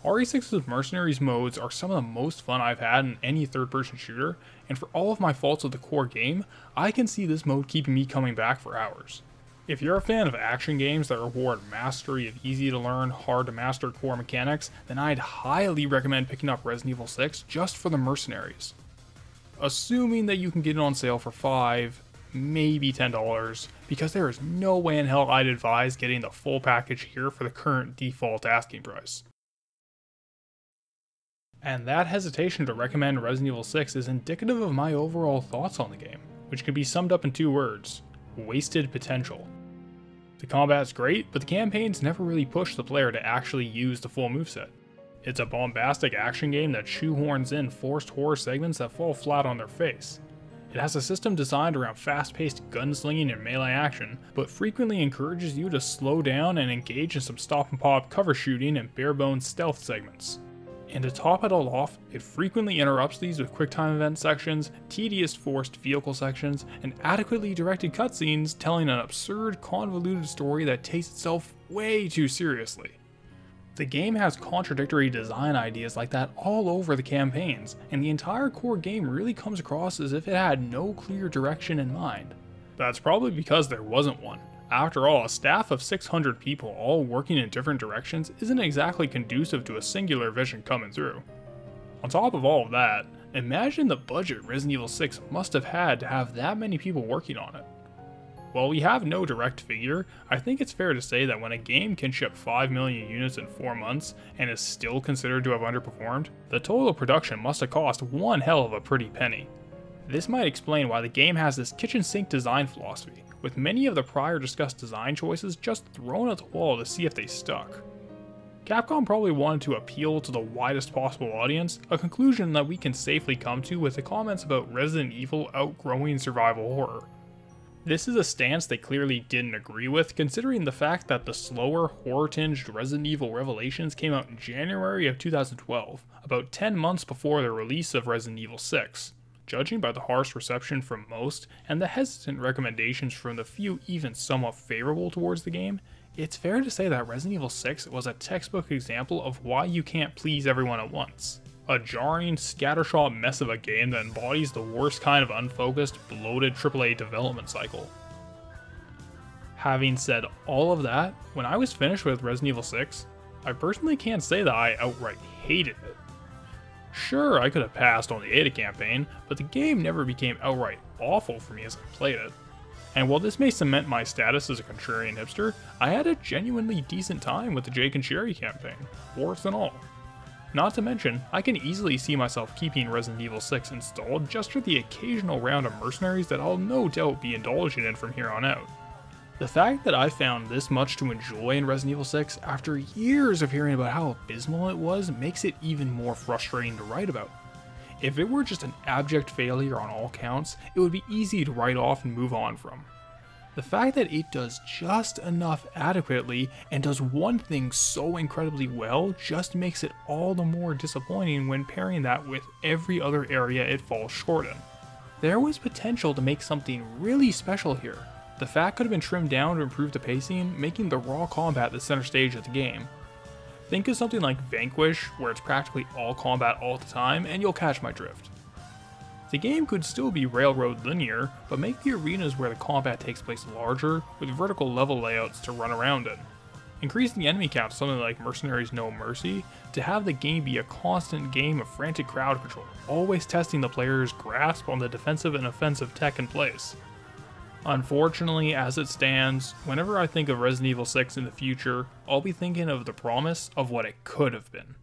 RE6's Mercenaries modes are some of the most fun I've had in any third-person shooter, and for all of my faults of the core game, I can see this mode keeping me coming back for hours. If you're a fan of action games that reward mastery of easy-to-learn, hard-to-master core mechanics, then I'd highly recommend picking up Resident Evil 6 just for the Mercenaries. Assuming that you can get it on sale for $5, maybe $10, because there is no way in hell I'd advise getting the full package here for the current default asking price. And that hesitation to recommend Resident Evil 6 is indicative of my overall thoughts on the game, which can be summed up in 2 words: wasted potential. The combat's great, but the campaigns never really push the player to actually use the full moveset. It's a bombastic action game that shoehorns in forced horror segments that fall flat on their face. It has a system designed around fast-paced gunslinging and melee action, but frequently encourages you to slow down and engage in some stop-and-pop cover shooting and bare-bones stealth segments. And to top it all off, it frequently interrupts these with quick-time event sections, tedious forced vehicle sections, and adequately directed cutscenes telling an absurd, convoluted story that takes itself way too seriously. The game has contradictory design ideas like that all over the campaigns, and the entire core game really comes across as if it had no clear direction in mind. That's probably because there wasn't one. After all, a staff of 600 people all working in different directions isn't exactly conducive to a singular vision coming through. On top of all of that, imagine the budget Resident Evil 6 must have had to have that many people working on it. While we have no direct figure, I think it's fair to say that when a game can ship 5 million units in 4 months and is still considered to have underperformed, the total production must have cost one hell of a pretty penny. This might explain why the game has this kitchen sink design philosophy, with many of the prior discussed design choices just thrown at the wall to see if they stuck. Capcom probably wanted to appeal to the widest possible audience, a conclusion that we can safely come to with the comments about Resident Evil outgrowing survival horror. This is a stance they clearly didn't agree with, considering the fact that the slower, horror-tinged Resident Evil Revelations came out in January of 2012, about 10 months before the release of Resident Evil 6. Judging by the harsh reception from most, and the hesitant recommendations from the few even somewhat favorable towards the game, it's fair to say that Resident Evil 6 was a textbook example of why you can't please everyone at once. A jarring, scattershot mess of a game that embodies the worst kind of unfocused, bloated AAA development cycle. Having said all of that, when I was finished with Resident Evil 6, I personally can't say that I outright hated it. Sure, I could have passed on the Ada campaign, but the game never became outright awful for me as I played it. And while this may cement my status as a contrarian hipster, I had a genuinely decent time with the Jake and Sherry campaign, warts and all. Not to mention, I can easily see myself keeping Resident Evil 6 installed just for the occasional round of Mercenaries that I'll no doubt be indulging in from here on out. The fact that I found this much to enjoy in Resident Evil 6 after years of hearing about how abysmal it was makes it even more frustrating to write about. If it were just an abject failure on all counts, it would be easy to write off and move on from. The fact that it does just enough adequately and does one thing so incredibly well just makes it all the more disappointing when pairing that with every other area it falls short in. There was potential to make something really special here. The fat could have been trimmed down to improve the pacing, making the raw combat the center stage of the game. Think of something like Vanquish, where it's practically all combat all the time, and you'll catch my drift. The game could still be railroad linear, but make the arenas where the combat takes place larger, with vertical level layouts to run around in. Increase the enemy count to something like Mercenaries No Mercy, to have the game be a constant game of frantic crowd control, always testing the player's grasp on the defensive and offensive tech in place. Unfortunately, as it stands, whenever I think of Resident Evil 6 in the future, I'll be thinking of the promise of what it could have been.